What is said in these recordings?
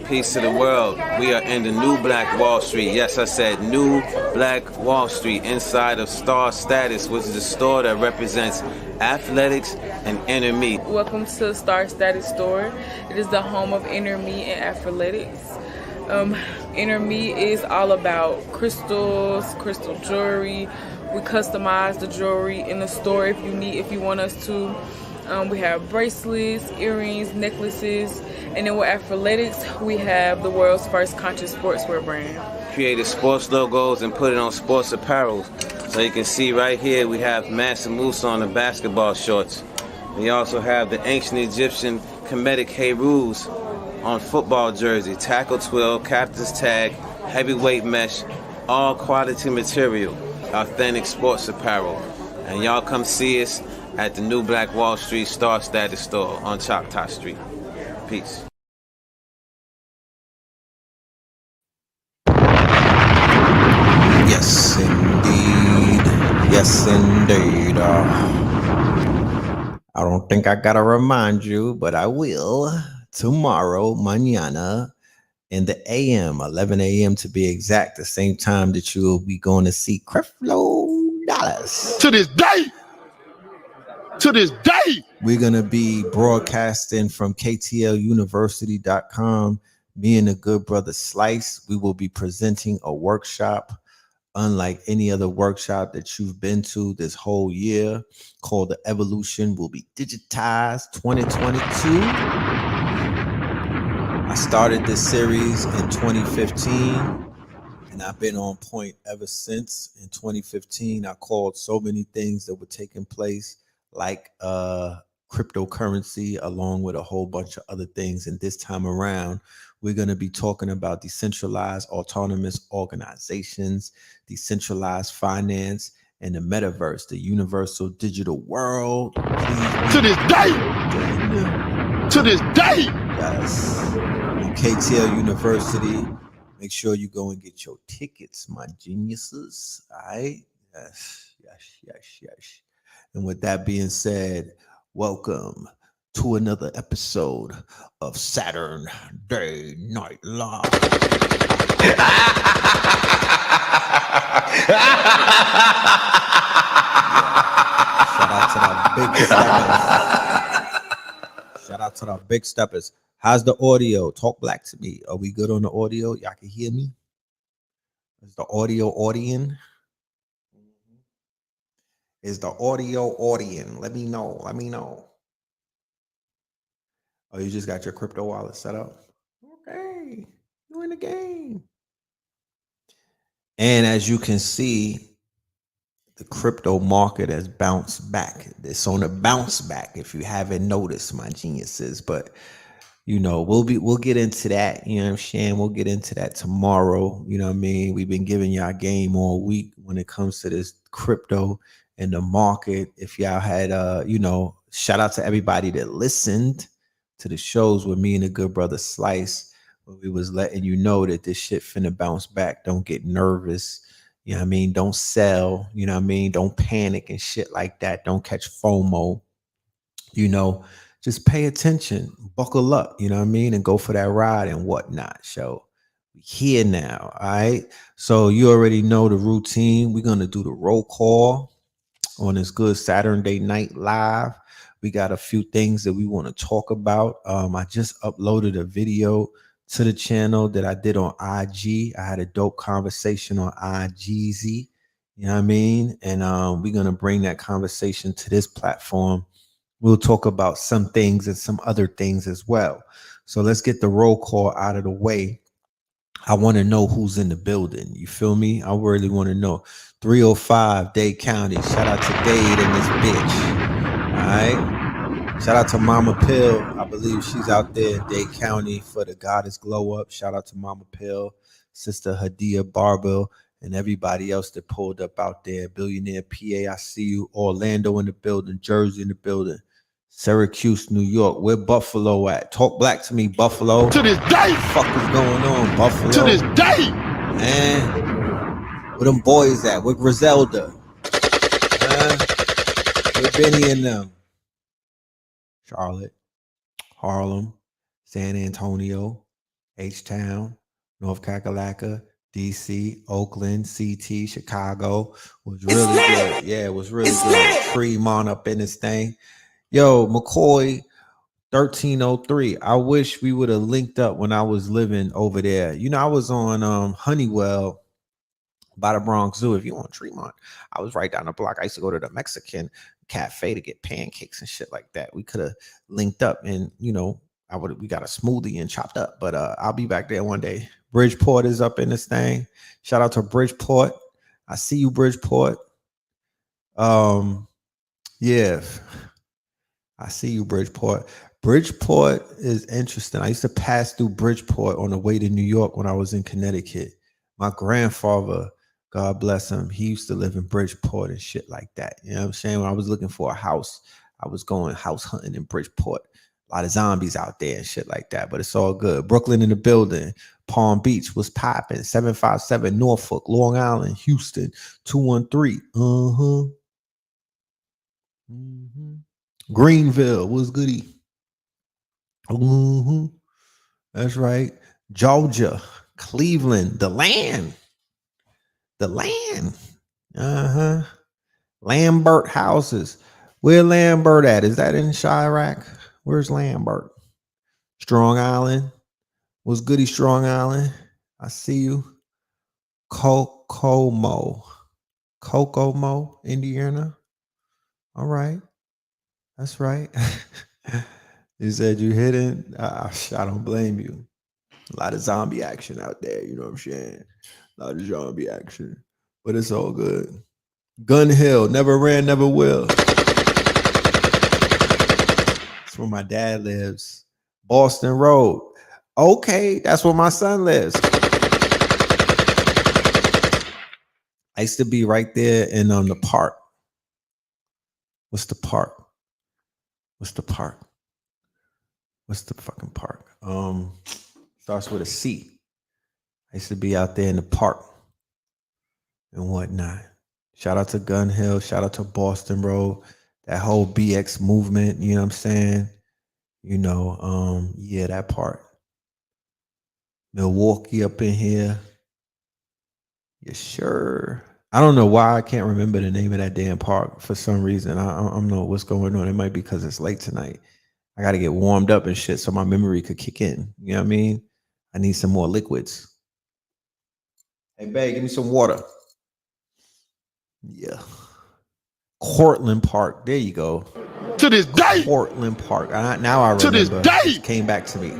Peace to the world. We are in the new Black Wall Street. Yes, I said new Black Wall Street inside of Star Status, which is a store that represents athletics and inner me. Welcome to Star Status store. It is the home of inner me and athletics. Inner me is all about crystals, crystal jewelry. We customize the jewelry in the store if you want us to. We have bracelets, earrings, necklaces, and then with athletics, we have the world's first conscious sportswear brand. Created sports logos and put it on sports apparel. So you can see right here we have Mansa Musa on the basketball shorts. We also have the ancient Egyptian Kemetic Herus on football jersey, tackle twill, captain's tag, heavyweight mesh, all quality material, authentic sports apparel. And y'all come see us at the new Black Wall Street Star Status store on Choctaw Street. Peace. Yes, indeed. Yes, indeed. I don't think I gotta remind you, but I will. Tomorrow, mañana, in the AM, 11 a.m. to be exact, the same time that you will be going to see Creflo Dallas. To this day! To this day! We're going to be broadcasting from KTLUniversity.com. Me and the good brother Slice, we will be presenting a workshop unlike any other workshop that you've been to this whole year, called The Evolution Will Be Digitized 2022. I started this series in 2015, and I've been on point ever since. In 2015, I called so many things that were taking place, like cryptocurrency, along with a whole bunch of other things. And this time around, we're going to be talking about decentralized autonomous organizations, decentralized finance, and the metaverse, the universal digital world. To this day! To this day! Yes. On KTL University, make sure you go and get your tickets, my geniuses. All right? Yes, yes, yes, yes. And with that being said, welcome to another episode of Saturn Day Night Live. Shout out to the big steppers. Shout out to the big steppers. How's the audio? Talk back to me. Are we good on the audio? Y'all can hear me? Is the audio audion? Is the audio audion? Let me know. Let me know. Oh, you just got your crypto wallet set up? Okay. You in the game. And as you can see, the crypto market has bounced back. It's on a bounce back if you haven't noticed, my geniuses. But you know, we'll get into that. You know what I'm saying? We'll get into that tomorrow. You know what I mean? We've been giving y'all game all week when it comes to this crypto and the market. If y'all had shout out to everybody that listened to the shows with me and the good brother Slice, where we was letting you know that this shit finna bounce back. Don't get nervous. You know what I mean? Don't sell. You know what I mean? Don't panic and shit like that. Don't catch FOMO. You know, just pay attention, buckle up, you know what I mean? And go for that ride and whatnot. So we here now. All right. So you already know the routine. We're going to do the roll call on this good Saturday Night Live. We got a few things that we want to talk about. I just uploaded a video to the channel that I did on IG. I had a dope conversation on IGZ. You know what I mean? And we're going to bring that conversation to this platform. We'll talk about some things and some other things as well. So let's get the roll call out of the way. I want to know who's in the building. You feel me? I really want to know. 305 Dade County. Shout out to Dade and this bitch. All right. Shout out to Mama Pill. I believe she's out there in Dade County for the Goddess Glow Up. Shout out to Mama Pill, Sister Hadia Barbell, and everybody else that pulled up out there. Billionaire PA, I see you. Orlando in the building. Jersey in the building. Syracuse, New York. Where Buffalo at? Talk black to me, Buffalo. To this day. What the fuck is going on, Buffalo? To this day. Man, where them boys at? Where Griselda? Where Benny and them? Charlotte, Harlem, San Antonio, H-Town, North Kakalaka, DC, Oakland, CT, Chicago was really good. Yeah, it was really good. Tremont up in this thing. Yo, McCoy 1303. I wish we would have linked up when I was living over there. You know, I was on Honeywell by the Bronx Zoo. If you want Tremont, I was right down the block. I used to go to the Mexican cafe to get pancakes and shit like that. We could have linked up and, you know, we got a smoothie and chopped up, but I'll be back there one day. Bridgeport is up in this thing. Shout out to Bridgeport. I see you, Bridgeport. Yeah, I see you, Bridgeport. Bridgeport is interesting. I used to pass through Bridgeport on the way to New York when I was in Connecticut. My grandfather, God bless him, he used to live in Bridgeport and shit like that. You know what I'm saying? When I was looking for a house, I was going house hunting in Bridgeport. A lot of zombies out there and shit like that, but it's all good. Brooklyn in the building. Palm Beach was popping. 757 Norfolk, Long Island, Houston, 213. Greenville was goody. That's right. Georgia, Cleveland, the land. Lambert houses. Where Lambert at? Is that in Chirac? Where's Lambert? Strong Island. Was goody Strong Island? I see you. Kokomo, Indiana. All right. That's right. You said you hidden. I don't blame you. A lot of zombie action out there. You know what I'm saying? A lot of zombie action. But it's all good. Gun Hill. Never ran, never will. That's where my dad lives. Boston Road. Okay, that's where my son lives. I used to be right there in the park. What's the park? What's the park? What's the fucking park? Starts with a C. I used to be out there in the park and whatnot. Shout out to Gun Hill. Shout out to Boston Road. That whole BX movement. You know what I'm saying? You know, yeah, that part. Milwaukee up in here. Yeah, sure. I don't know why I can't remember the name of that damn park for some reason. I don't know what's going on. It might be because it's late tonight. I got to get warmed up and shit so my memory could kick in. You know what I mean? I need some more liquids. Hey, babe, give me some water. Yeah. Cortland Park. There you go. To this day. Cortland Park. Now I remember. To this day. It came back to me.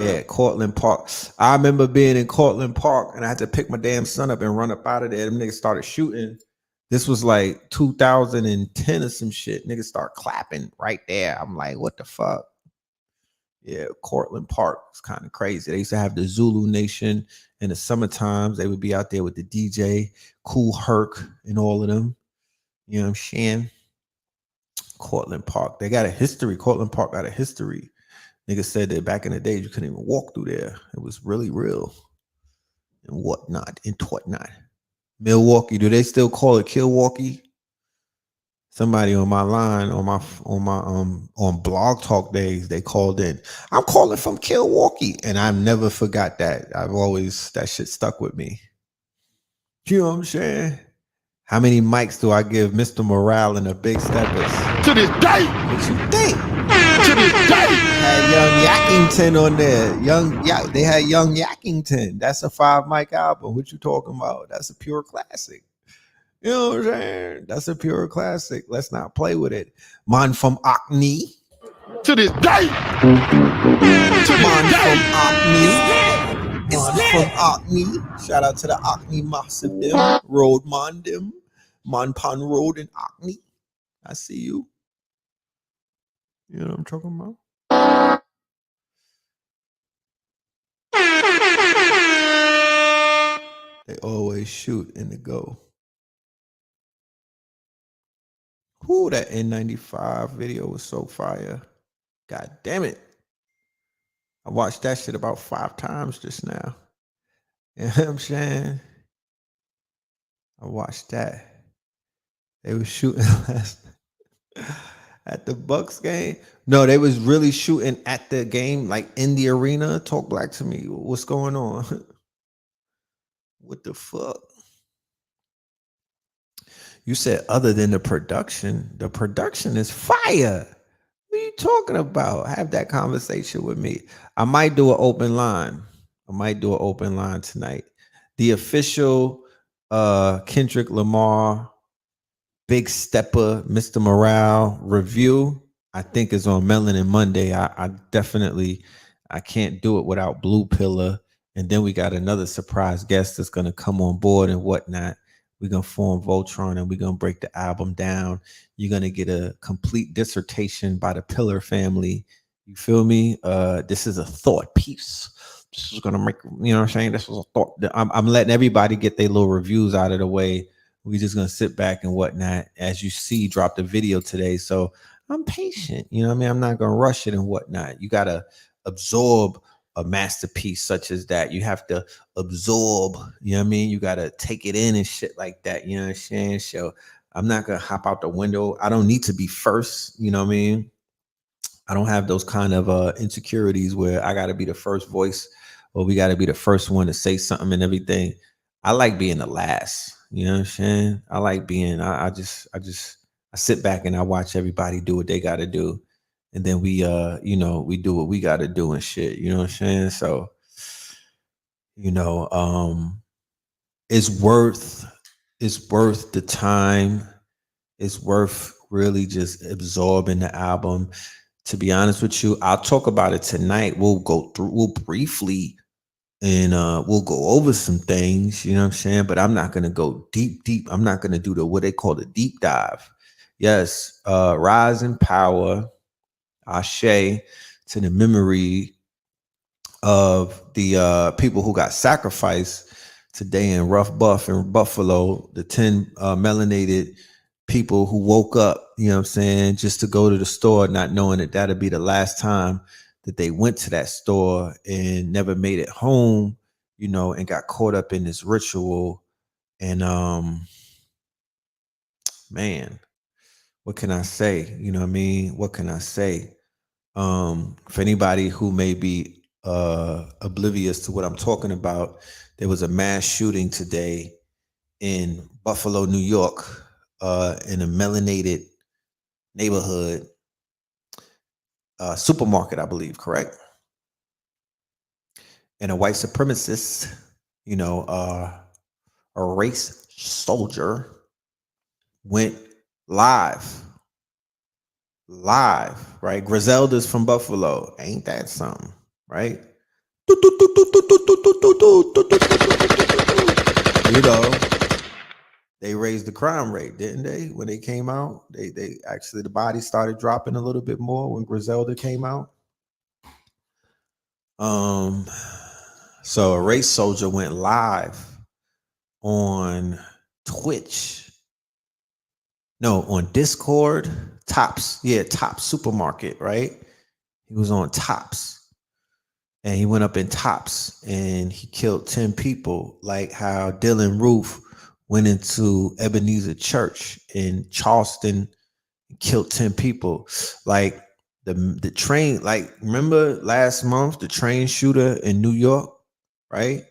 Yeah, Cortland Park. I remember being in Cortland Park and I had to pick my damn son up and run up out of there. Them niggas started shooting. This was like 2010 or some shit. Niggas start clapping right there. I'm like, what the fuck? Yeah, Cortland Park. It's kind of crazy. They used to have the Zulu Nation in the summer times. They would be out there with the DJ, Cool Herc, and all of them. You know what I'm saying? Cortland Park. They got a history. Cortland Park got a history. Niggas said that back in the day, you couldn't even walk through there. It was really real. And whatnot. Milwaukee. Do they still call it Kilwaukee? Somebody on my line, on Blog Talk days, they called in. I'm calling from Kilwaukee. And I've never forgot that. That shit stuck with me. You know what I'm saying? How many mics do I give Mr. Morale and the Big Steppers? To this day. What you think? To this day. Had Young Yackington on there. They had Young Yackington. That's a 5 mic album. What you talking about? That's a pure classic. You know what I'm saying? That's a pure classic. Let's not play with it. Man from Ockney. To this day. Man from Ockney. Man from Ockney. Shout out to the Ockney Massive them. Road man them. Man Pan Road in Ockney. I see you. You know what I'm talking about? They always shoot in the go. Whoo, that N95 video was so fire. God damn it. I watched that shit about 5 times just now. You know what I'm saying? I watched that. They were shooting last. At the Bucks game? No, they was really shooting at the game, like in the arena. Talk black to me. What's going on? What the fuck? You said other than the production is fire. What are you talking about? Have that conversation with me. I might do an open line. I might do an open line tonight. The official Kendrick Lamar Big Stepper Mr. Morale review, I think, is on Melanin Monday. I definitely I can't do it without Blue Pillar. And then we got another surprise guest that's gonna come on board and whatnot. We're gonna form Voltron and we're gonna break the album down. You're gonna get a complete dissertation by the Pillar family. You feel me? This is a thought piece. This is gonna make, you know what I'm saying? This was a thought. I'm letting everybody get their little reviews out of the way. We're just gonna sit back and whatnot. As you see, dropped a video today. So I'm patient. You know what I mean? I'm not gonna rush it and whatnot. You gotta absorb a masterpiece such as that. You have to absorb, you know what I mean? You gotta take it in and shit like that. You know what I'm saying? So I'm not gonna hop out the window. I don't need to be first, you know what I mean? I don't have those kind of insecurities where I gotta be the first voice or we gotta be the first one to say something and everything. I like being the last. You know what I'm saying? I like being, I sit back and I watch everybody do what they got to do. And then we do what we got to do and shit. You know what I'm saying? So, it's worth the time. It's worth really just absorbing the album. To be honest with you, I'll talk about it tonight. We'll briefly and we'll go over some things, you know what I'm saying? But I'm not gonna go deep. I'm not gonna do what they call the deep dive. Yes, rise in power, ashe to the memory of the people who got sacrificed today in Rough Buff in Buffalo, the 10 melanated people who woke up, you know what I'm saying, just to go to the store, not knowing that that'd be the last time that they went to that store and never made it home, and got caught up in this ritual. And man, what can I say? You know what I mean? What can I say? For anybody who may be oblivious to what I'm talking about, there was a mass shooting today in Buffalo, New York, in a melanated neighborhood, supermarket, I believe, correct? And a white supremacist, a race soldier went live, right? Griselda's from Buffalo. Ain't that something, right? They raised the crime rate, didn't they? When they came out, they actually, the body started dropping a little bit more when Griselda came out. So a race soldier went live on Twitch. No, on Discord. Tops Supermarket, right? He was on Tops. And he went up in Tops and he killed 10 people, like how Dylan Roof went into Ebenezer Church in Charleston and killed 10 people. Like the train, like remember last month, the train shooter in New York, right?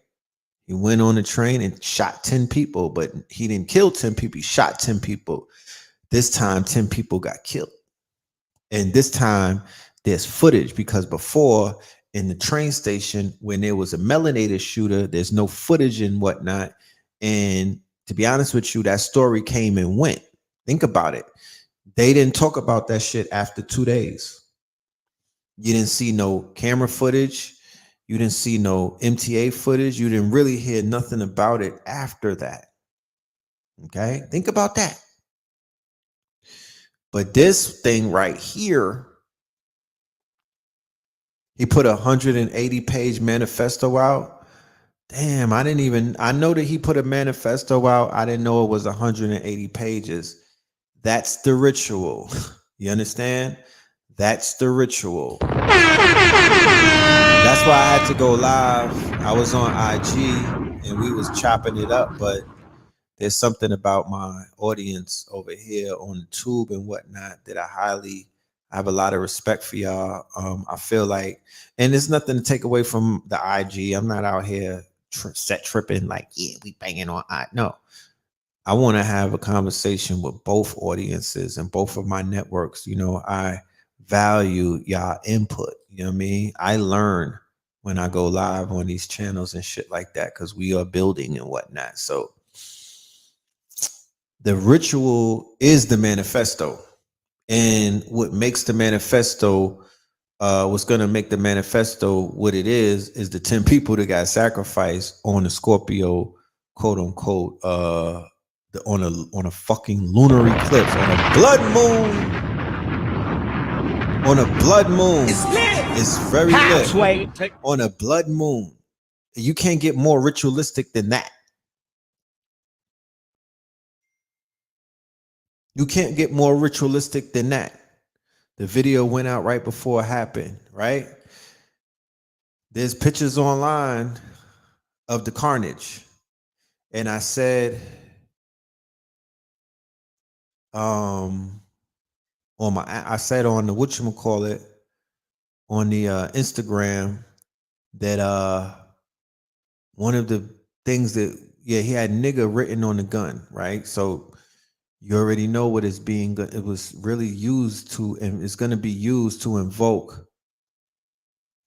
He went on the train and shot 10 people, but he didn't kill 10 people. He shot 10 people. This time, 10 people got killed. And this time, there's footage because before in the train station, when there was a melanated shooter, there's no footage and whatnot. And to be honest with you, that story came and went. Think about it. They didn't talk about that shit after 2 days. You didn't see no camera footage. You didn't see no MTA footage. You didn't really hear nothing about it after that. Okay? Think about that. But this thing right here, he put a 180-page manifesto out. Damn, I know that he put a manifesto out. I didn't know it was 180 pages. That's the ritual. You understand? That's the ritual. That's why I had to go live. I was on IG and we was chopping it up, but there's something about my audience over here on the tube and whatnot that I have a lot of respect for y'all. I feel like, and there's nothing to take away from the IG. I'm not out here set tripping like, yeah, we banging on I. No, I want to have a conversation with both audiences and both of my networks. You know, I value y'all input. You know what I mean? I learn when I go live on these channels and shit like that because we are building and whatnot. So the ritual is the manifesto. And what makes the manifesto, what's going to make the manifesto what it is the 10 people that got sacrificed on the Scorpio, quote unquote, on a fucking lunar eclipse, on a blood moon. On a blood moon. It's lit. It's very lit. On a blood moon. You can't get more ritualistic than that. You can't get more ritualistic than that. The video went out right before it happened, right? There's pictures online of the carnage. And I said, on the whatchamacallit, on the Instagram, that one of the things that, yeah, he had nigga written on the gun, right? So you already know what it's being, it was really used to, and it's going to be used to invoke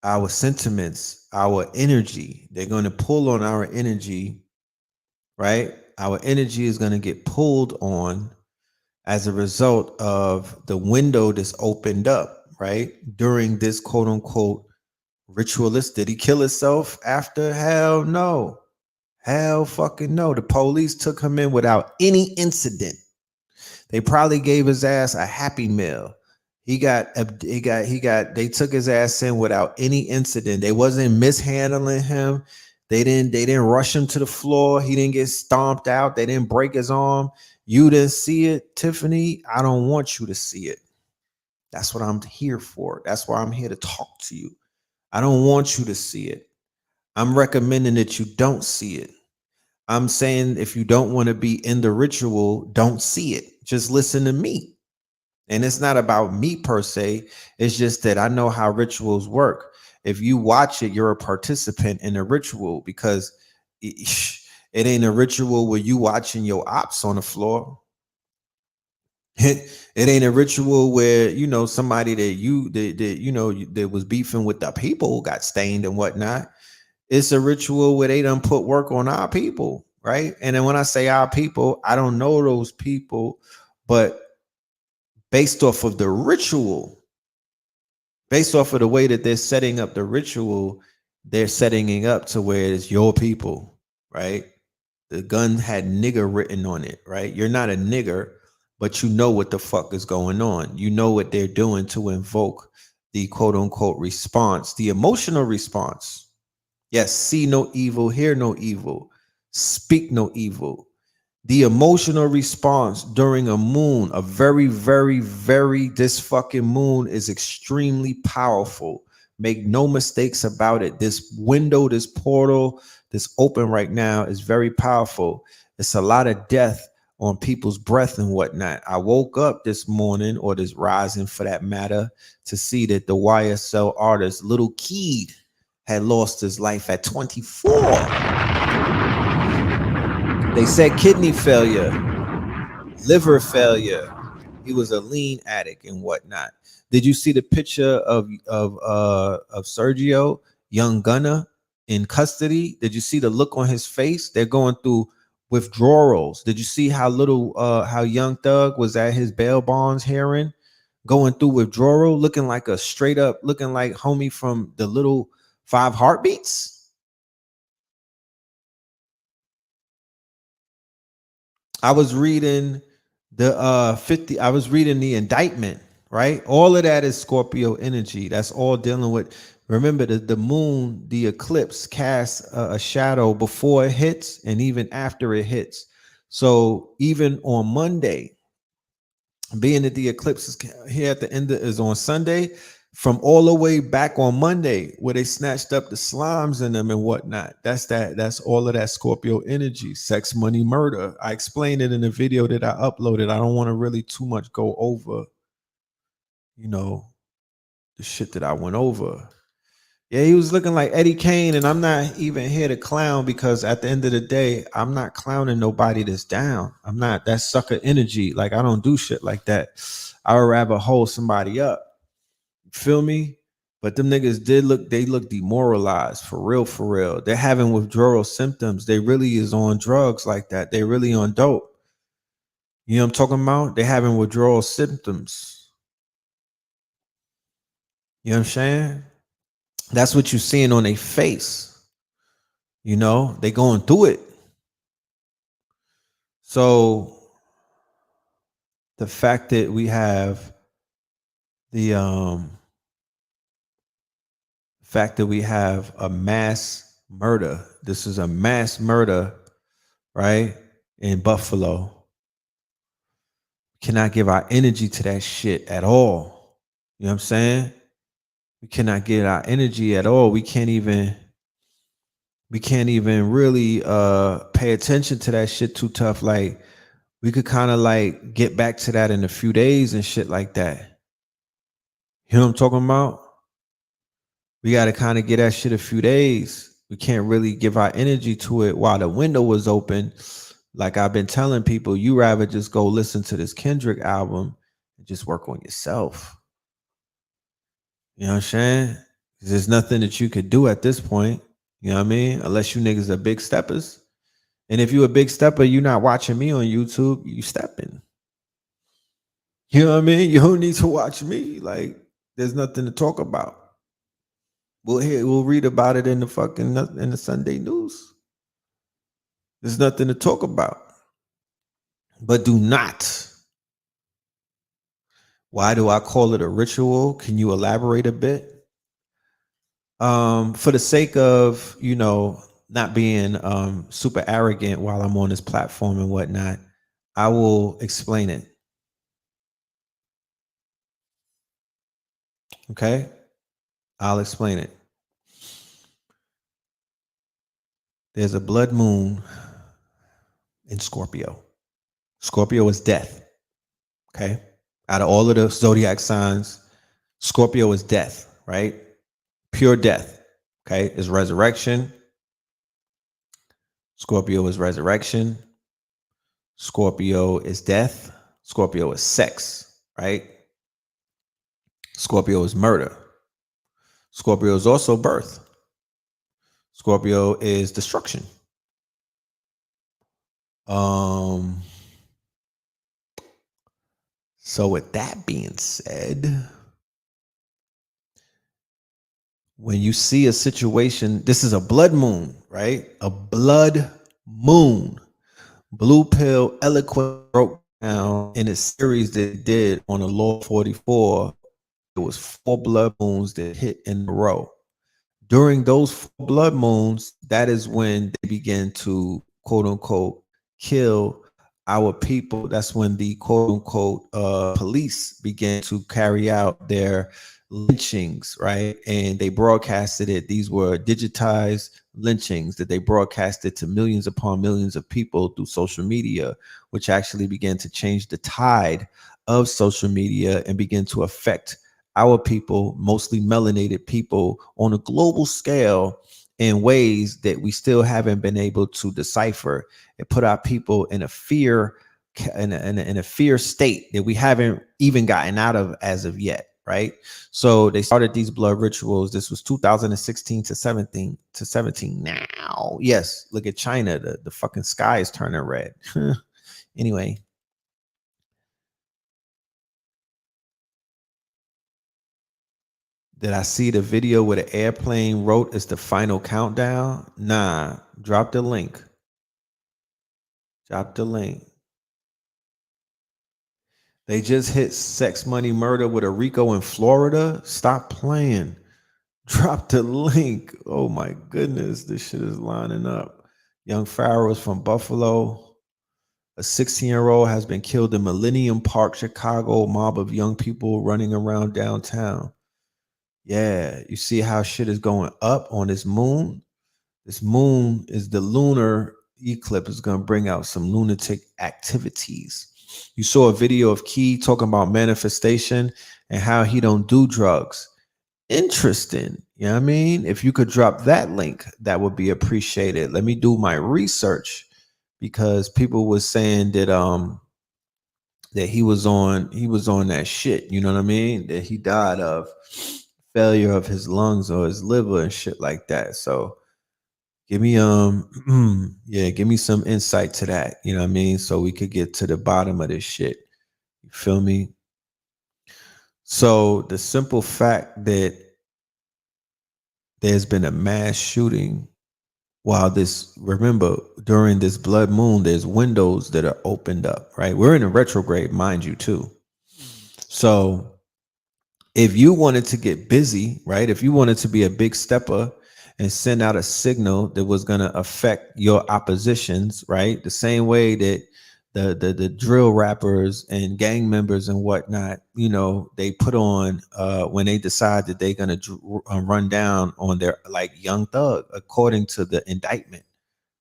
our sentiments, our energy. They're going to pull on our energy, right? Our energy is going to get pulled on as a result of the window that's opened up, right? During this quote unquote ritualist. Did he kill himself after? Hell no. Hell fucking no. The police took him in without any incident. They probably gave his ass a happy meal. They took his ass in without any incident. They wasn't mishandling him. They didn't rush him to the floor. He didn't get stomped out. They didn't break his arm. You didn't see it, Tiffany. I don't want you to see it. That's what I'm here for. That's why I'm here to talk to you. I don't want you to see it. I'm recommending that you don't see it. I'm saying if you don't want to be in the ritual, don't see it. Just listen to me. And it's not about me per se. It's just that I know how rituals work. If you watch it, you're a participant in a ritual, because it ain't a ritual where you watching your ops on the floor. It ain't a ritual where, you know, somebody that was beefing with the people got stained and whatnot. It's a ritual where they done put work on our people, right? And then when I say our people, I don't know those people, but based off of the ritual, based off of the way that they're setting up the ritual, they're setting it up to where it's your people, right? The gun had nigger written on it, right? You're not a nigger, but you know what the fuck is going on. You know what they're doing to invoke the quote unquote response, the emotional response. Yes, see no evil, hear no evil, speak no evil. The emotional response during a moon, a very, very, very, this fucking moon is extremely powerful. Make no mistakes about it. This window, this portal that's open right now is very powerful. It's a lot of death on people's breath and whatnot. I woke up this morning, or this rising for that matter, to see that the YSL artist Little Keed had lost his life at 24. They said kidney failure, liver failure. He was a lean addict and whatnot. Did you see the picture of Sergio, young gunner, in custody? Did you see the look on his face? They're going through withdrawals. Did you see how Young Thug was at his bail bonds hearing, going through withdrawal, looking like homie from the Little Five Heartbeats? I was reading the indictment, right? All of that is Scorpio energy. That's all dealing with, remember, the moon, the eclipse casts a shadow before it hits and even after it hits. So even on Monday, being that the eclipse is here at the end is on Sunday, from all the way back on Monday where they snatched up the slimes in them and whatnot. That's all of that Scorpio energy, sex, money, murder. I explained it in the video that I uploaded. I don't want to really too much go over, you know, the shit that I went over. Yeah, he was looking like Eddie Kane, and I'm not even here to clown because at the end of the day, I'm not clowning nobody that's down. I'm not that sucker energy. Like, I don't do shit like that. I would rather hold somebody up. Feel me? But them niggas they look demoralized for real, for real. They're having withdrawal symptoms. They really is on drugs like that. They really on dope. You know what I'm talking about? They having withdrawal symptoms. You know what I'm saying? That's what you're seeing on their face. You know, they going through it. So the fact that we have the fact that we have a mass murder. This is a mass murder, right? In Buffalo. Cannot give our energy to that shit at all. You know what I'm saying? We cannot get our energy at all. We can't even really pay attention to that shit too tough. Like, we could kind of like get back to that in a few days and shit like that. You know what I'm talking about? We got to kind of get that shit a few days. We can't really give our energy to it while the window was open. Like I've been telling people, you rather just go listen to this Kendrick album and just work on yourself. You know what I'm saying? There's nothing that you could do at this point. You know what I mean? Unless you niggas are big steppers. And if you a big stepper, you're not watching me on YouTube, you stepping. You know what I mean? You don't need to watch me. Like, there's nothing to talk about. We'll read about it in the Sunday news. There's nothing to talk about. But do not. Why do I call it a ritual? Can you elaborate a bit? For the sake of, you know, not being super arrogant while I'm on this platform and whatnot, I will explain it. Okay? I'll explain it. There's a blood moon in Scorpio. Scorpio is death. Okay? Out of all of the zodiac signs, Scorpio is death, right? Pure death. Okay? Is resurrection. Scorpio is resurrection. Scorpio is death. Scorpio is sex, right? Scorpio is murder. Scorpio is also birth. Scorpio is destruction. So with that being said, when you see a situation, this is a blood moon, right? A blood moon. Blue Pill eloquent broke down in a series that it did on a Law 44. It was 4 blood moons that hit in a row. During those 4 blood moons, that is when they begin to, quote unquote, kill our people. That's when the quote unquote police began to carry out their lynchings, right? And they broadcasted it. These were digitized lynchings that they broadcasted to millions upon millions of people through social media, which actually began to change the tide of social media and begin to affect our people, mostly melanated people, on a global scale in ways that we still haven't been able to decipher. It put our people in a fear, in a fear state that we haven't even gotten out of as of yet, right? So they started these blood rituals. This was 2016 to 17 now. Yes, look at China. The fucking sky is turning red. Anyway. Did I see the video where the airplane wrote it's the final countdown? Nah, drop the link. Drop the link. They just hit sex, money, murder with a Rico in Florida. Stop playing. Drop the link. Oh my goodness, this shit is lining up. Young Pharaoh is from Buffalo. A 16-year-old has been killed in Millennium Park, Chicago. Mob of young people running around downtown. Yeah, you see how shit is going up on this moon? This moon is the lunar eclipse is going to bring out some lunatic activities. You saw a video of Key talking about manifestation and how he don't do drugs. Interesting. You know what I mean? If you could drop that link, that would be appreciated. Let me do my research because people was saying that he was on that shit, you know what I mean? That he died of failure of his lungs or his liver and shit like that. So give me yeah, give me some insight to that, you know what I mean? So we could get to the bottom of this shit. You feel me? So the simple fact that there's been a mass shooting while this, remember, during this blood moon, there's windows that are opened up, right? We're in a retrograde, mind you, too. So if you wanted to get busy, right? If you wanted to be a big stepper and send out a signal that was going to affect your oppositions, right? The same way that the drill rappers and gang members and whatnot, you know, they put on when they decide that they're going to run down on their like Young Thug, according to the indictment,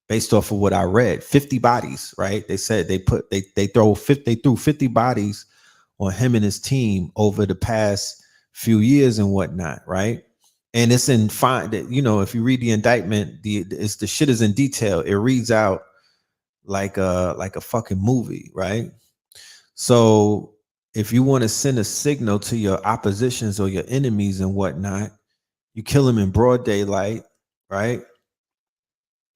based off of what I read, 50 bodies, right? They said they threw 50 bodies on him and his team over the past few years and whatnot, right? And it's in fine that, you know, if you read the indictment, the shit is in detail. It reads out like a fucking movie, right? So if you want to send a signal to your oppositions or your enemies and whatnot, you kill them in broad daylight, right?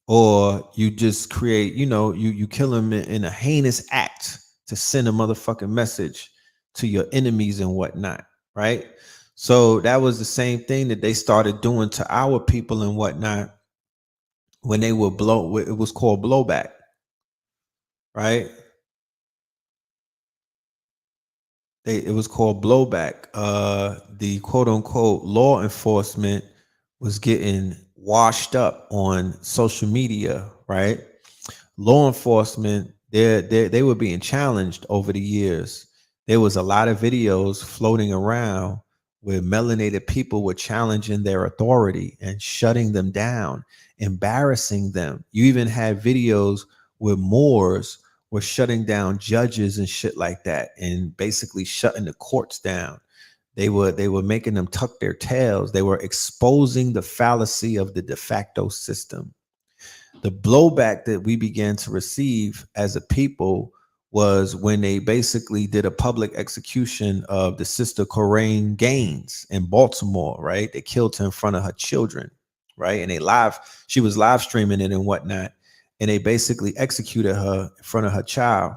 Or you just create, you know, you kill them in a heinous act to send a motherfucking message to your enemies and whatnot, right? So that was the same thing that they started doing to our people and whatnot when they would blow. It was called blowback, right? It was called blowback. The quote unquote law enforcement was getting washed up on social media, right? Law enforcement, they were being challenged over the years. There was a lot of videos floating around where melanated people were challenging their authority and shutting them down, embarrassing them. You even had videos where Moors were shutting down judges and shit like that, and basically shutting the courts down. They were making them tuck their tails. They were exposing the fallacy of the de facto system. The blowback that we began to receive as a people was when they basically did a public execution of the sister Corrine Gaines in Baltimore, right? They killed her in front of her children, right? And she was live streaming it and whatnot. And they basically executed her in front of her child.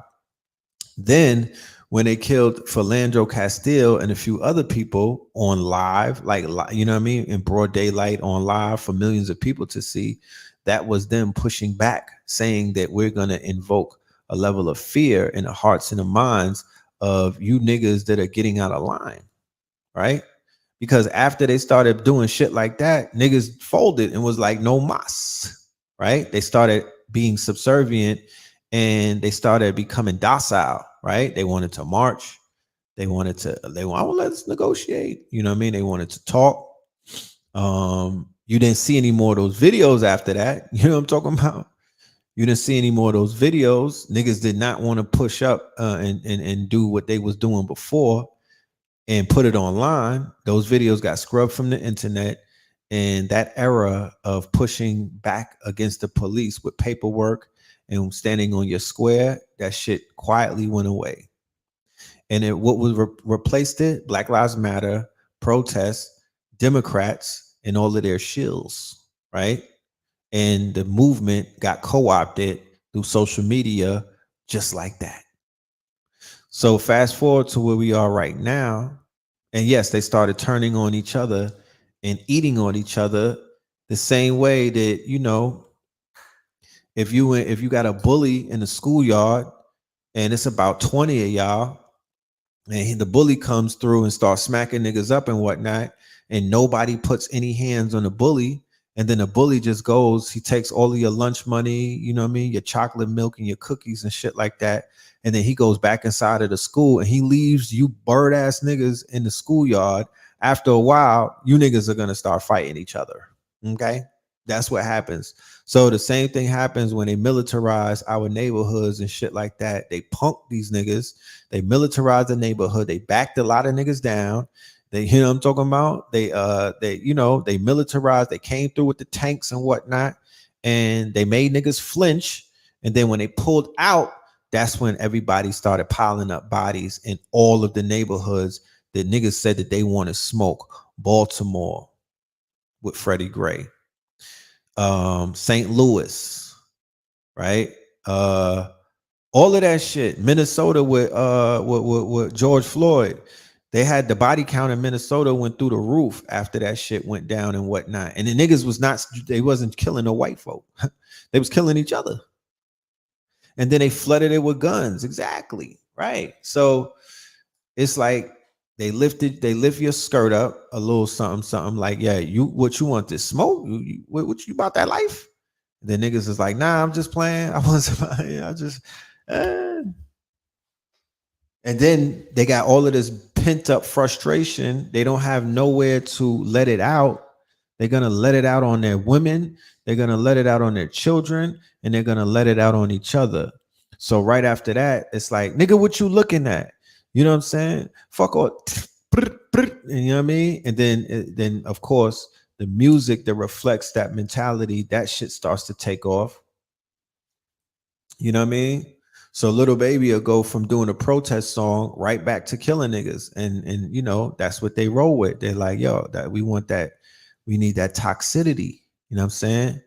Then when they killed Philandro Castile and a few other people on live, like, you know what I mean, in broad daylight on live for millions of people to see, that was them pushing back, saying that we're going to invoke a level of fear in the hearts and the minds of you niggas that are getting out of line, right? Because after they started doing shit like that, niggas folded and was like, no mas, right? They started being subservient and they started becoming docile, right? They wanted to march. Let's negotiate. You know what I mean? They wanted to talk. You didn't see any more of those videos after that. You know what I'm talking about? You didn't see any more of those videos. Niggas did not want to push up and do what they was doing before and put it online. Those videos got scrubbed from the internet. And that era of pushing back against the police with paperwork and standing on your square, that shit quietly went away. And what was replaced it? Black Lives Matter, protests, Democrats, and all of their shills, right? And the movement got co-opted through social media just like that. So fast forward to where we are right now. And yes, they started turning on each other and eating on each other the same way that, you know, if you got a bully in the schoolyard and it's about 20 of y'all, and the bully comes through and starts smacking niggas up and whatnot, and nobody puts any hands on the bully, and then the bully just goes, he takes all of your lunch money, you know what I mean, your chocolate milk and your cookies and shit like that, and then he goes back inside of the school and he leaves you bird ass niggas in the schoolyard After a while, you niggas are gonna start fighting each other. Okay, that's what happens. So the same thing happens when they militarize our neighborhoods and shit like that. They punk these niggas. They militarize the neighborhood. They backed a lot of niggas down. They, you know what I'm talking about? They militarized. They came through with the tanks and whatnot, and they made niggas flinch. And then when they pulled out, that's when everybody started piling up bodies in all of the neighborhoods that niggas said that they want to smoke. Baltimore with Freddie Gray, St. Louis, right? All of that shit. Minnesota with George Floyd. They had the body count in Minnesota went through the roof after that shit went down and whatnot. And the niggas was not, they wasn't killing the white folk. They was killing each other. And then they flooded it with guns. Exactly. Right. So it's like they lift your skirt up a little something like, yeah, what you want this smoke? What you about that life? And then niggas is like, nah, I'm just playing. I want somebody, I just and then they got all of this pent up frustration. They don't have nowhere to let it out. They're going to let it out on their women. They're going to let it out on their children, and they're going to let it out on each other. So right after that, it's like, nigga, what you looking at? You know what I'm saying? Fuck all. You know what I mean? And then of course, the music that reflects that mentality, that shit starts to take off. You know what I mean? So Little Baby will go from doing a protest song right back to killing niggas. And you know, that's what they roll with. They're like, yo, that we want that, we need that toxicity. You know what I'm saying?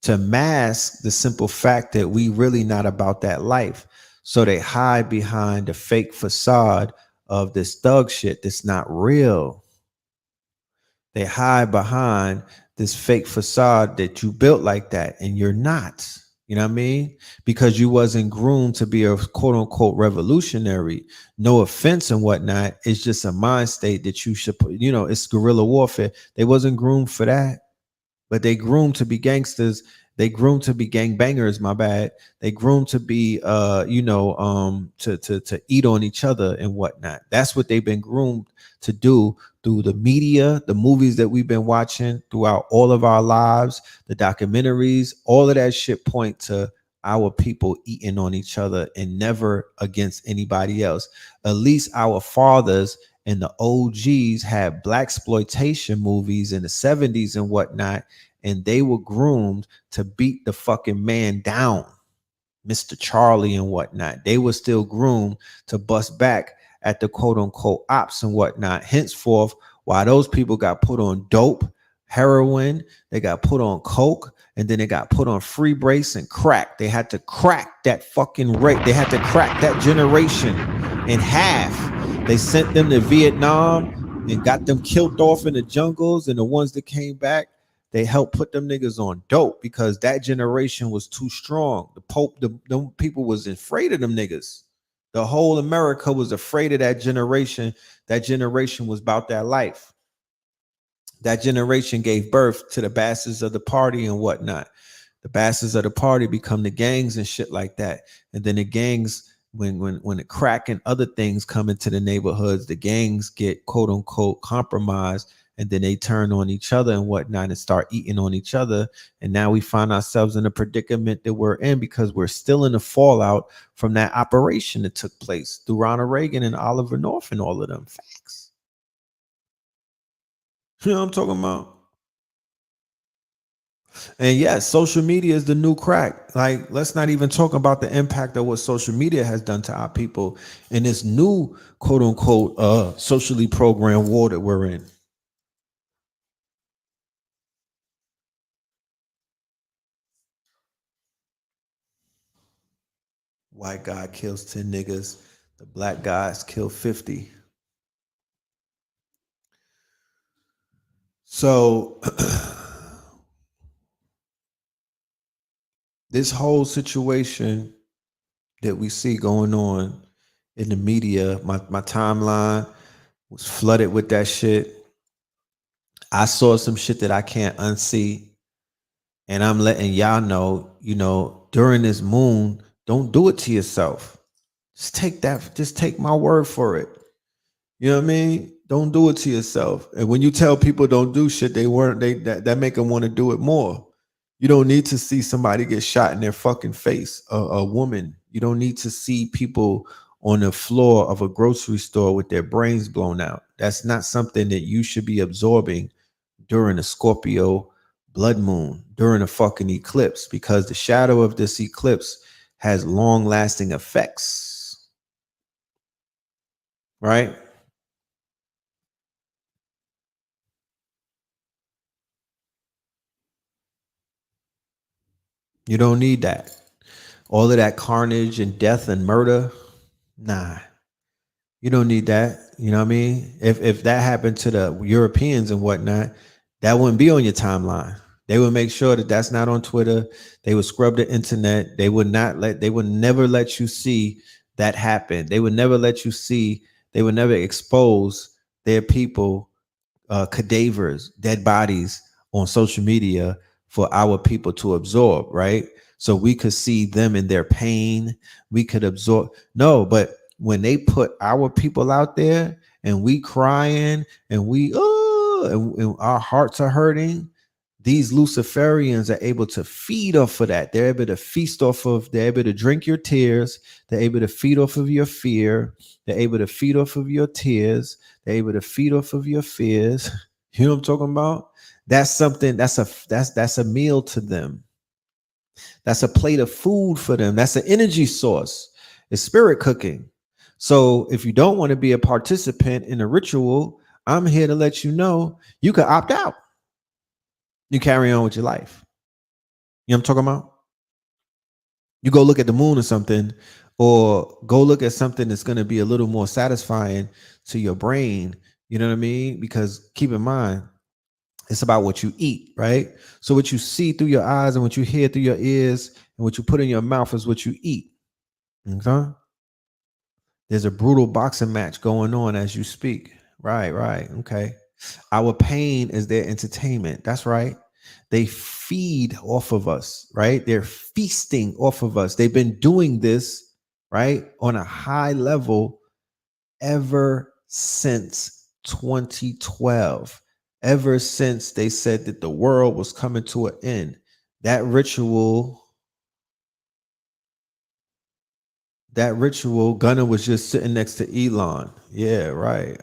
To mask the simple fact that we really not about that life. So they hide behind the fake facade of this thug shit that's not real. They hide behind this fake facade that you built like that, and you're not. You know what I mean? Because you wasn't groomed to be a quote unquote revolutionary. No offense and whatnot. It's just a mind state that you should put, you know, it's guerrilla warfare. They wasn't groomed for that, but they groomed to be gangsters. They groomed to be gangbangers, my bad. They groomed to be to eat on each other and whatnot. That's what they've been groomed to do through the media, the movies that we've been watching throughout all of our lives, the documentaries, all of that shit point to our people eating on each other and never against anybody else. At least our fathers and the OGs had black exploitation movies in the 70s and whatnot, and they were groomed to beat the fucking man down, Mr. Charlie and whatnot. They were still groomed to bust back at the quote unquote ops and whatnot. Henceforth, while those people got put on dope, heroin, they got put on coke, and then they got put on free brace and crack. They had to crack that fucking rate. They had to crack that generation in half. They sent them to Vietnam and got them killed off in the jungles, and the ones that came back, they helped put them niggas on dope because that generation was too strong. The Pope, them people was afraid of them niggas. The whole America was afraid of that generation. That generation was about that life. That generation gave birth to the bastards of the party and whatnot. The bastards of the party become the gangs and shit like that. And then the gangs, when the crack and other things come into the neighborhoods, the gangs get quote unquote compromised, and then they turn on each other and whatnot and start eating on each other. And now we find ourselves in a predicament that we're in because we're still in the fallout from that operation that took place through Ronald Reagan and Oliver North and all of them. Facts. You know what I'm talking about? And yes, social media is the new crack. Like, let's not even talk about the impact of what social media has done to our people in this new quote unquote socially programmed war that we're in. White guy kills 10 niggas. The black guys kill 50. So this whole situation that we see going on in the media, my timeline was flooded with that shit. I saw some shit that I can't unsee. And I'm letting y'all know, you know, during this moon, don't do it to yourself. Just take my word for it. You know what I mean? Don't do it to yourself. And when you tell people don't do shit, that make them want to do it more. You don't need to see somebody get shot in their fucking face, a woman. You don't need to see people on the floor of a grocery store with their brains blown out. That's not something that you should be absorbing during a Scorpio blood moon, during a fucking eclipse, because the shadow of this eclipse has long lasting effects. Right? You don't need that. All of that carnage and death and murder. Nah, you don't need that. You know what I mean? If that happened to the Europeans and whatnot, that wouldn't be on your timeline. They would make sure that that's not on Twitter. They would scrub the internet. They would never let you see that happen. They would never let you see, they would never expose their people, cadavers, dead bodies on social media for our people to absorb, right? So we could see them in their pain. We could absorb. No, but when they put our people out there and we crying and and our hearts are hurting, these Luciferians are able to feed off of that. They're able to feast off of, they're able to drink your tears. They're able to feed off of your fear. They're able to feed off of your tears. They're able to feed off of your fears. You know what I'm talking about? That's something, that's a meal to them. That's a plate of food for them. That's an energy source. It's spirit cooking. So if you don't want to be a participant in a ritual, I'm here to let you know you can opt out. You carry on with your life. You know what I'm talking about? You go look at the moon or something, or go look at something that's going to be a little more satisfying to your brain. You know what I mean? Because keep in mind, it's about what you eat, right? So what you see through your eyes and what you hear through your ears and what you put in your mouth is what you eat. Okay? There's a brutal boxing match going on as you speak. Right. Okay. Our pain is their entertainment. That's right. They feed off of us, right? They're feasting off of us. They've been doing this, right, on a high level ever since 2012. Ever since they said that the world was coming to an end. That ritual, Gunner was just sitting next to Elon. Yeah, right.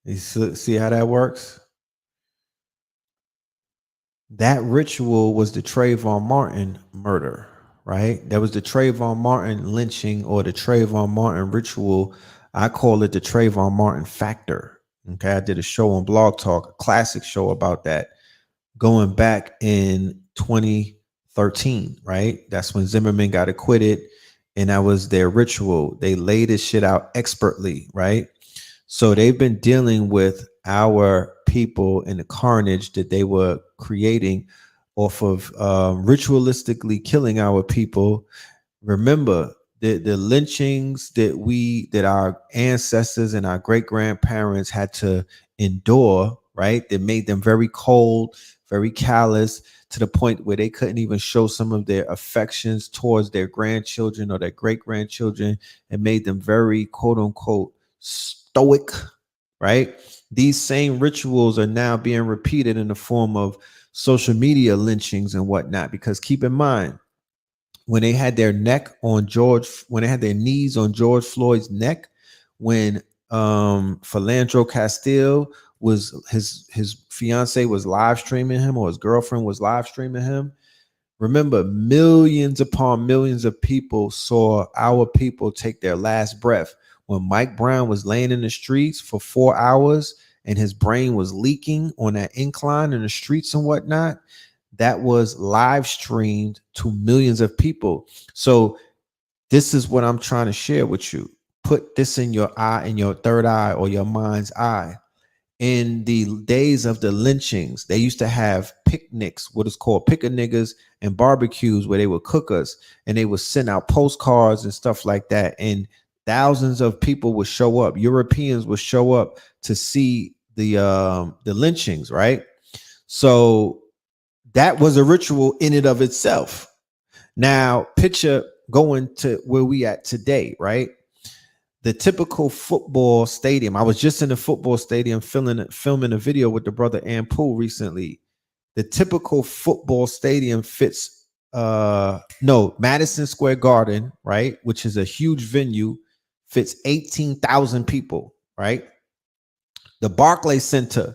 You see how that works? That ritual was the Trayvon Martin murder, right? That was the Trayvon Martin lynching, or the Trayvon Martin ritual. I call it the Trayvon Martin factor. Okay, I did a show on Blog Talk, a classic show about that, going back in 2013, right? That's when Zimmerman got acquitted, and that was their ritual. They laid this shit out expertly, right? So they've been dealing with our people and the carnage that they were creating off of ritualistically killing our people. Remember the lynchings that our ancestors and our great grandparents had to endure, right? That made them very cold, very callous, to the point where they couldn't even show some of their affections towards their grandchildren or their great grandchildren, and made them very, quote unquote, stoic, right? These same rituals are now being repeated in the form of social media lynchings and whatnot. Because keep in mind, when they had their when they had their knees on George Floyd's neck, when Philandro Castile was his fiance was live streaming him, or his girlfriend was live streaming him. Remember, millions upon millions of people saw our people take their last breath. When Mike Brown was laying in the streets for 4 hours and his brain was leaking on that incline in the streets and whatnot, that was live streamed to millions of people. So this is what I'm trying to share with you. Put this in your eye, in your third eye or your mind's eye. In the days of the lynchings, they used to have picnics, what is called pick-a-niggers, and barbecues, where they would cook us and they would send out postcards and stuff like that. And thousands of people would show up. Europeans would show up to see the lynchings, right? So that was a ritual in and of itself. Now, picture going to where we at today, right? the typical football stadium. I was just in the football stadium filming a video with the brother Ampool recently. The typical football stadium fits no, Madison Square Garden, right, which is a huge venue, fits 18,000 people, right? The Barclays Center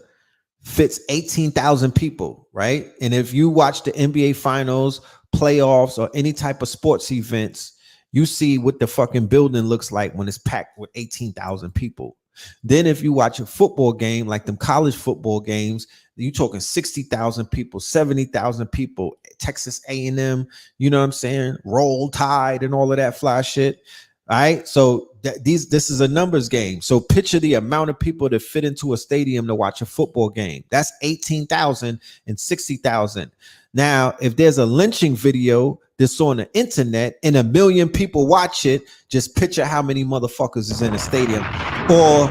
fits 18,000 people, right? And if you watch the NBA finals, playoffs, or any type of sports events, you see what the fucking building looks like when it's packed with 18,000 people. Then if you watch a football game, like them college football games, you talking 60,000 people, 70,000 people, Texas A&M, you know what I'm saying? Roll Tide and all of that fly shit. All right. So this is a numbers game. So picture the amount of people that fit into a stadium to watch a football game. That's 18,000 and 60,000. Now, if there's a lynching video that's on the internet and 1 million people watch it, just picture how many motherfuckers is in the stadium. Or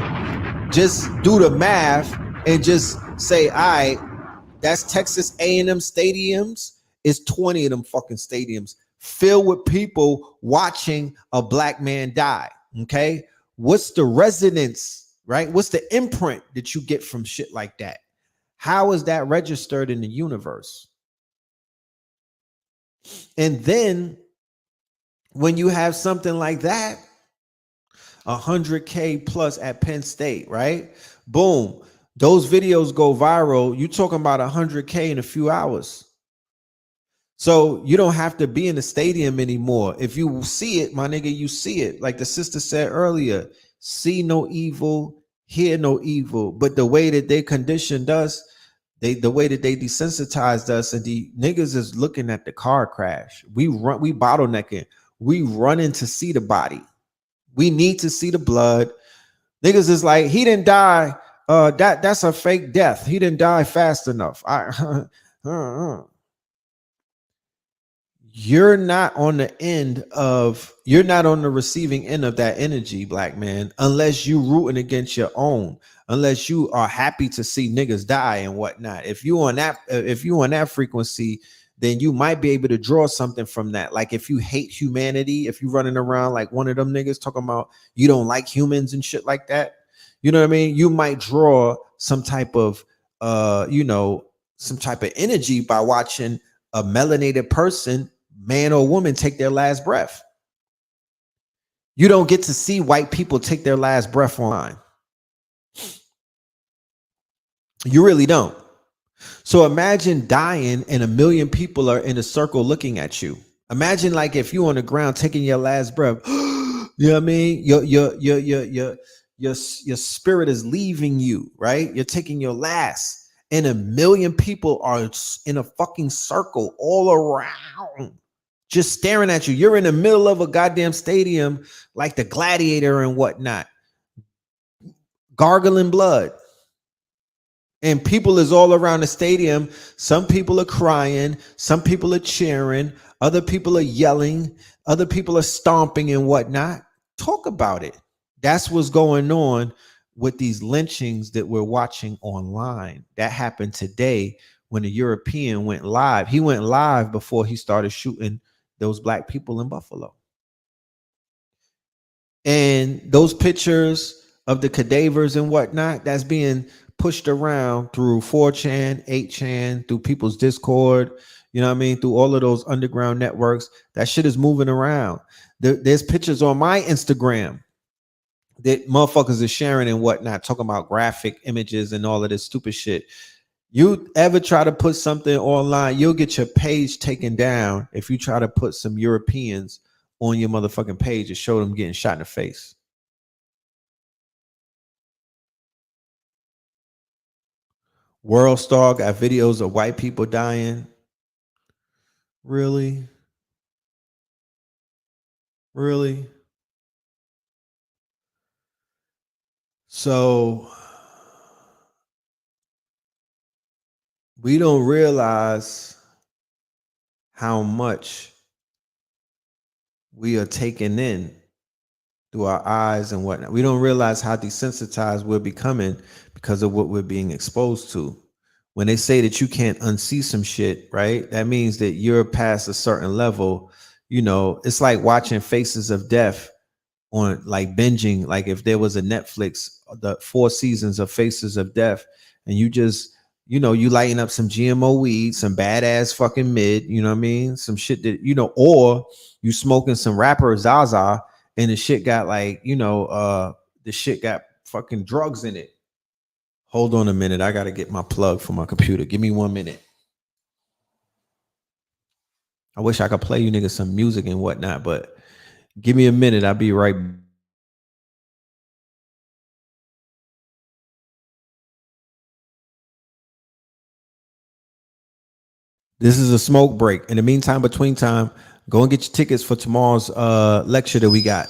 just do the math and just say, all right, that's Texas A&M stadiums. It's 20 of them fucking stadiums filled with people watching a black man die. Okay. What's the resonance, right? What's the imprint that you get from shit like that? How is that registered in the universe? And then when you have something like that, 100K plus at Penn State, right? Boom. Those videos go viral. You talking about 100K in a few hours. So you don't have to be in the stadium anymore. If you see it, my nigga, you see it. Like the sister said earlier, see no evil, hear no evil. But the way that they conditioned us, the way that they desensitized us, and the niggas is looking at the car crash. We bottlenecking. We running to see the body. We need to see the blood. Niggas is like, he didn't die. That's a fake death. He didn't die fast enough. You're not on the receiving end of that energy, black man, unless you rooting against your own, unless you are happy to see niggas die and whatnot. If you on that frequency, then you might be able to draw something from that. Like if you hate humanity, if you running around like one of them niggas talking about you don't like humans and shit like that, you know what I mean? You might draw some type of some type of energy by watching a melanated person, man or woman, take their last breath. You don't get to see white people take their last breath online. You really don't. So imagine dying and 1 million people are in a circle looking at you. Imagine like if you on the ground taking your last breath. You know what I mean? Your spirit is leaving you, right? You're taking your last, and 1 million people are in a fucking circle all around, just staring at you. You're in the middle of a goddamn stadium like the Gladiator and whatnot, gargling blood. And people is all around the stadium. Some people are crying. Some people are cheering. Other people are yelling. Other people are stomping and whatnot. Talk about it. That's what's going on with these lynchings that we're watching online. That happened today when a European went live. He went live before he started shooting those black people in Buffalo. And those pictures of the cadavers and whatnot, that's being pushed around through 4chan, 8chan, through people's Discord, you know what I mean? Through all of those underground networks. That shit is moving around. There's pictures on my Instagram that motherfuckers are sharing and whatnot, talking about graphic images and all of this stupid shit. You ever try to put something online, you'll get your page taken down if you try to put some Europeans on your motherfucking page and show them getting shot in the face. World Star got videos of white people dying. Really? Really? So we don't realize how much we are taking in through our eyes and whatnot. We don't realize how desensitized we're becoming because of what we're being exposed to. When they say that you can't unsee some shit, right? That means that you're past a certain level. You know, it's like watching Faces of Death on like binging, like if there was a Netflix, the 4 seasons of Faces of Death, and you just, you lighting up some GMO weed, some badass fucking mid, you know what I mean? Some shit that, or you smoking some rapper Zaza and the shit got like, the shit got fucking drugs in it. Hold on a minute. I got to get my plug for my computer. Give me 1 minute. I wish I could play you niggas some music and whatnot, but give me a minute. I'll be right back. This is a smoke break. In the meantime, between time, go and get your tickets for tomorrow's lecture that we got.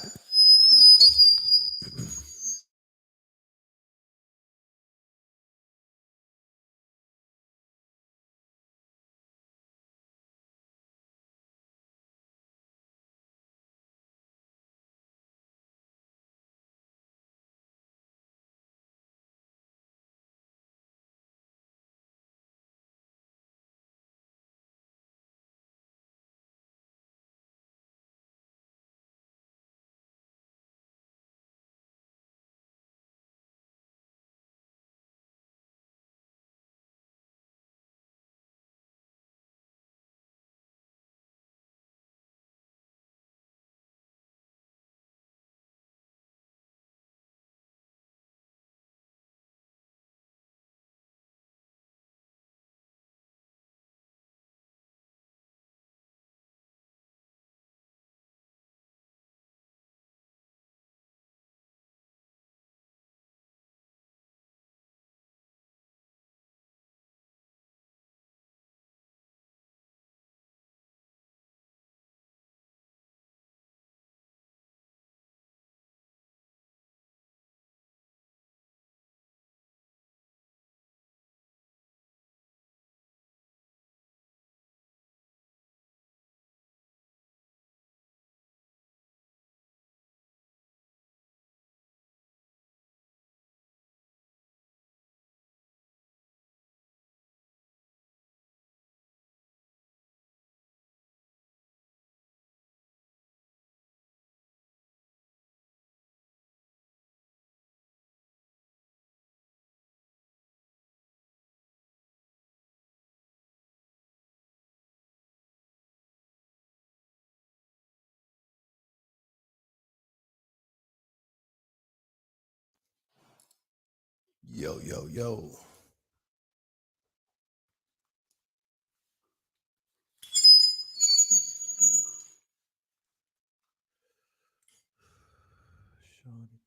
Yo, yo, yo.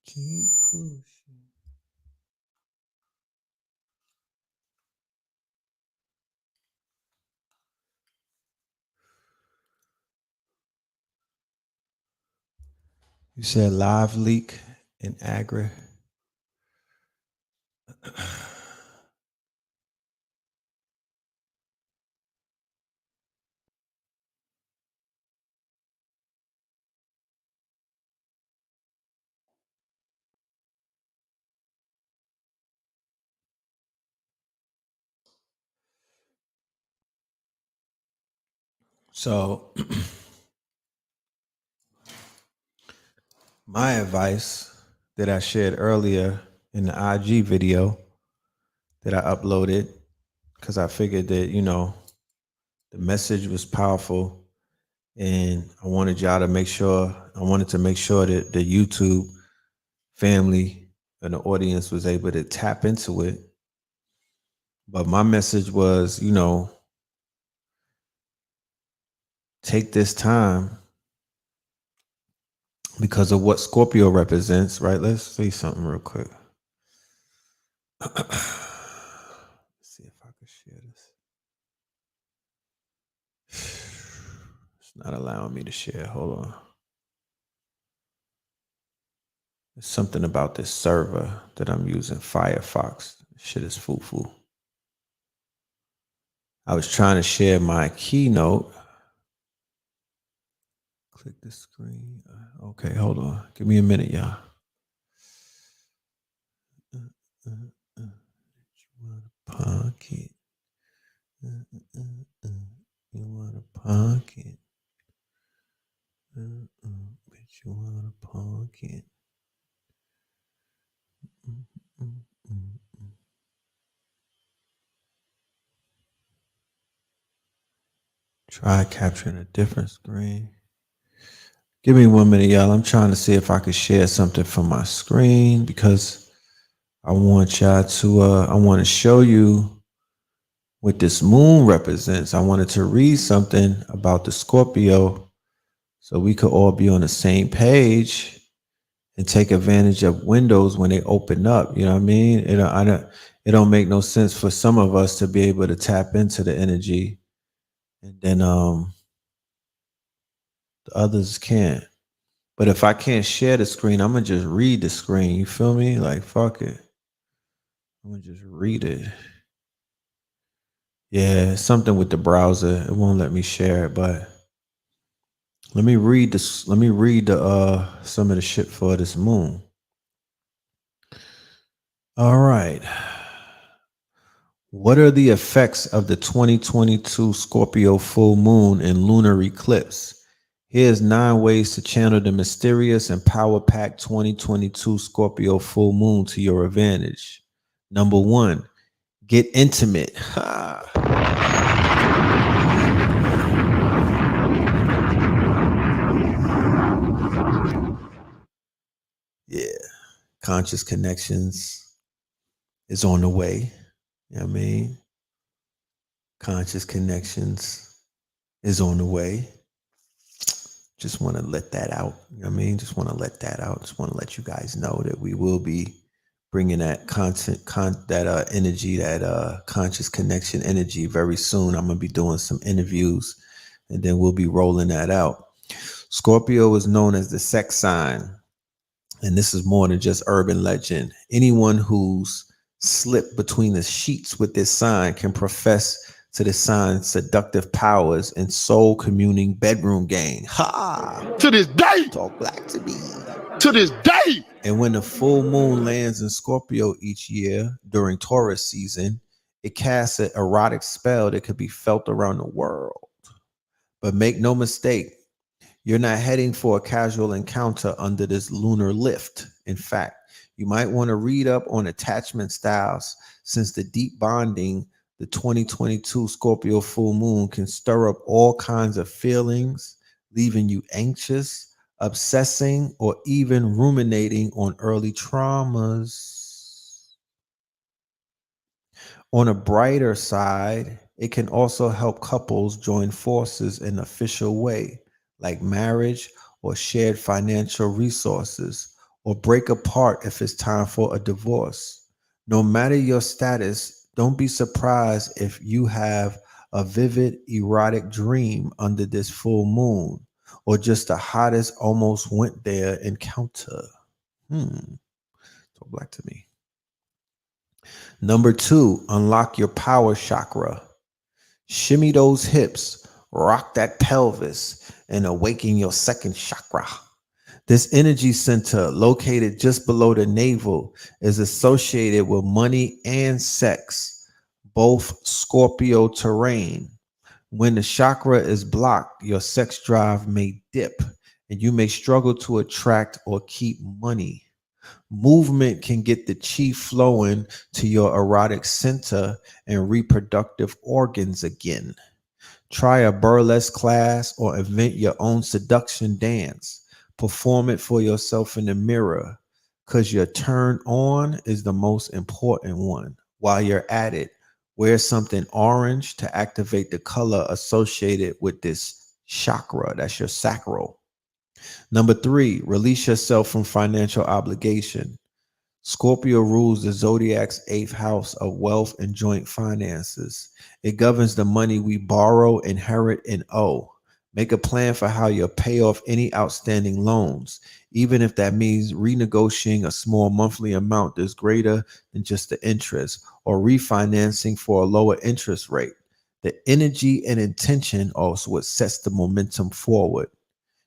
Keep pushing. You said live leak in Agra. So, my advice that I shared earlier in the IG video that I uploaded, because I figured that, the message was powerful and I wanted y'all to make sure, I wanted to make sure that the YouTube family and the audience was able to tap into it. But my message was, take this time because of what Scorpio represents, right? Let's see something real quick. Let's see if I can share this. It's not allowing me to share. Hold on. There's something about this server that I'm using, Firefox. Shit is foo-foo. I was trying to share my keynote. Click the screen. Okay, hold on. Give me a minute, y'all. Pocket. You want a pocket. But you want a pocket. Try capturing a different screen. Give me 1 minute, y'all. I'm trying to see if I could share something from my screen because I want y'all to I want to show you what this moon represents. I wanted to read something about the Scorpio so we could all be on the same page and take advantage of windows when they open up. You know what I mean? It don't make no sense for some of us to be able to tap into the energy and then the others can't. But if I can't share the screen, I'm gonna just read the screen. You feel me? Like fuck it. I'm gonna just read it. Yeah, something with the browser. It won't let me share it, but let me read this. Let me read the some of the shit for this moon. All right. What are the effects of the 2022 Scorpio full moon and lunar eclipse? Here's 9 ways to channel the mysterious and power-packed 2022 Scorpio full moon to your advantage. Number 1, get intimate. Yeah, conscious connections is on the way. You know what I mean? Conscious connections is on the way. Just want to let that out. You know what I mean? Just want to let that out. Just want to let you guys know that we will be bringing that energy, that conscious connection energy very soon. I'm going to be doing some interviews and then we'll be rolling that out. Scorpio is known as the sex sign. And this is more than just urban legend. Anyone who's slipped between the sheets with this sign can profess to the sign's seductive powers and soul communing bedroom game. Ha! To this day. Talk black to me. To this day. And when the full moon lands in Scorpio each year during Taurus season, it casts an erotic spell that could be felt around the world. But make no mistake, you're not heading for a casual encounter under this lunar lift. In fact, you might want to read up on attachment styles since the deep bonding the 2022 Scorpio full moon can stir up all kinds of feelings, leaving you anxious, obsessing, or even ruminating on early traumas. On a brighter side, it can also help couples join forces in an official way, like marriage or shared financial resources, or break apart if it's time for a divorce. No matter your status, don't be surprised if you have a vivid erotic dream under this full moon, or just the hottest almost went there encounter. Talk back to me. Number 2, unlock your power chakra. Shimmy those hips, rock that pelvis, and awaken your second chakra. This energy center, located just below the navel, is associated with money and sex, both Scorpio terrain. When the chakra is blocked, your sex drive may dip, and you may struggle to attract or keep money. Movement can get the chi flowing to your erotic center and reproductive organs again. Try a burlesque class or invent your own seduction dance. Perform it for yourself in the mirror, because your turn on is the most important one. While you're at it, wear something orange to activate the color associated with this chakra. That's your sacral. Number 3, release yourself from financial obligation. Scorpio rules the zodiac's 8th house of wealth and joint finances. It governs the money we borrow, inherit, and owe. Make a plan for how you'll pay off any outstanding loans, even if that means renegotiating a small monthly amount that's greater than just the interest, or refinancing for a lower interest rate. The energy and intention also what sets the momentum forward.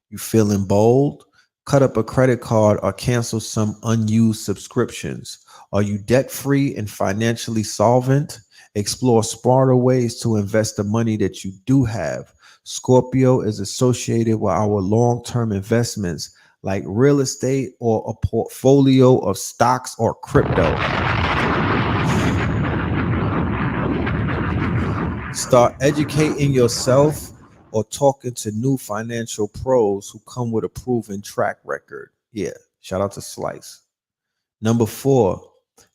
You feeling bold? Cut up a credit card or cancel some unused subscriptions. Are you debt-free and financially solvent? Explore smarter ways to invest the money that you do have. Scorpio is associated with our long-term investments like real estate or a portfolio of stocks or crypto. Start educating yourself or talking to new financial pros who come with a proven track record. Yeah, shout out to Slice. Number 4,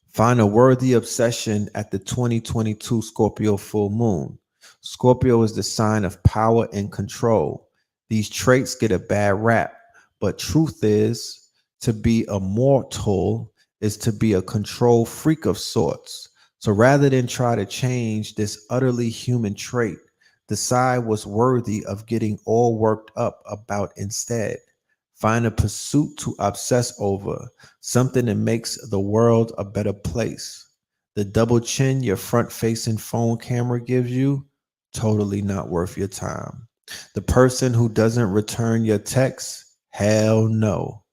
find a worthy obsession at the 2022 Scorpio full moon. Scorpio is the sign of power and control. These traits get a bad rap, but truth is, to be a mortal is to be a control freak of sorts. So rather than try to change this utterly human trait, decide what's worthy of getting all worked up about instead. Find a pursuit to obsess over, something that makes the world a better place. The double chin your front facing phone camera gives you, totally not worth your time. The person who doesn't return your texts, hell no.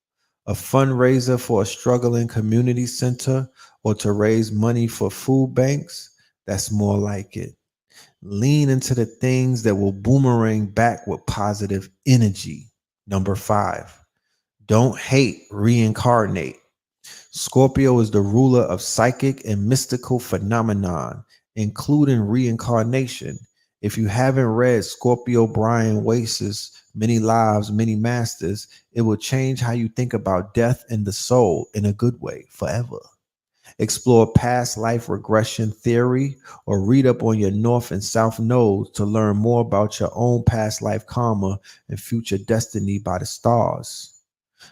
A fundraiser for a struggling community center or to raise money for food banks, that's more like it. Lean into the things that will boomerang back with positive energy. Number 5, don't hate, reincarnate. Scorpio is the ruler of psychic and mystical phenomenon, including reincarnation. If you haven't read Scorpio Brian Weiss's Many Lives, Many Masters, it will change how you think about death and the soul in a good way forever. Explore past life regression theory or read up on your north and south nodes to learn more about your own past life karma and future destiny by the stars.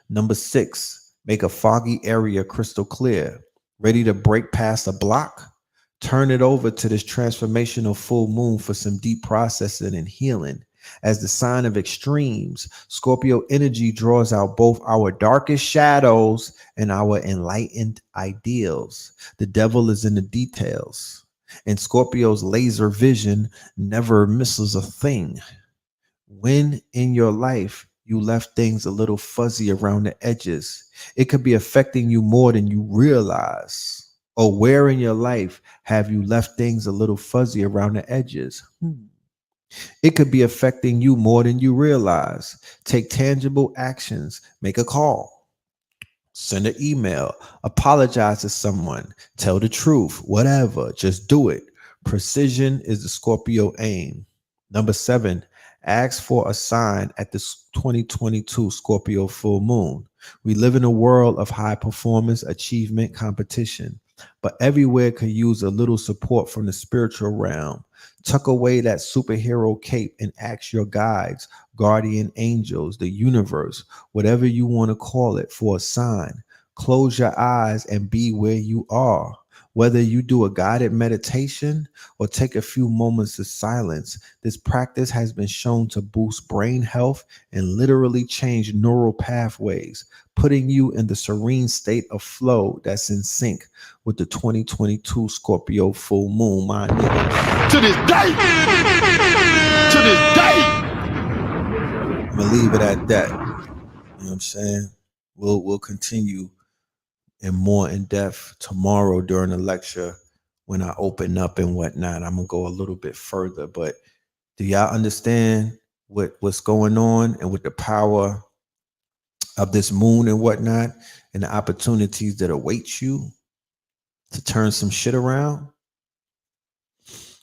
Number 6, make a foggy area crystal clear. Ready to break past a block? Turn it over to this transformational full moon for some deep processing and healing. As the sign of extremes, Scorpio energy draws out both our darkest shadows and our enlightened ideals. The devil is in the details, and Scorpio's laser vision never misses a thing. When in your life you left things a little fuzzy around the edges, it could be affecting you more than you realize. Or where in your life have you left things a little fuzzy around the edges? It could be affecting you more than you realize. Take tangible actions, make a call, send an email, apologize to someone, tell the truth, whatever, just do it. Precision is the Scorpio aim. Number 7, ask for a sign at the 2022 Scorpio full moon. We live in a world of high performance, achievement, competition, but everywhere could use a little support from the spiritual realm. Tuck away that superhero cape and ask your guides, guardian angels, the universe, whatever you want to call it, for a sign. Close your eyes and be where you are. Whether you do a guided meditation or take a few moments of silence, this practice has been shown to boost brain health and literally change neural pathways, putting you in the serene state of flow that's in sync with the 2022 Scorpio full moon, my nigga. To this day. To this day. I'm gonna leave it at that. You know what I'm saying? We'll continue and more in depth tomorrow during the lecture when I open up and whatnot. I'm gonna go a little bit further, but do y'all understand what's going on and with the power of this moon and whatnot and the opportunities that await you to turn some shit around?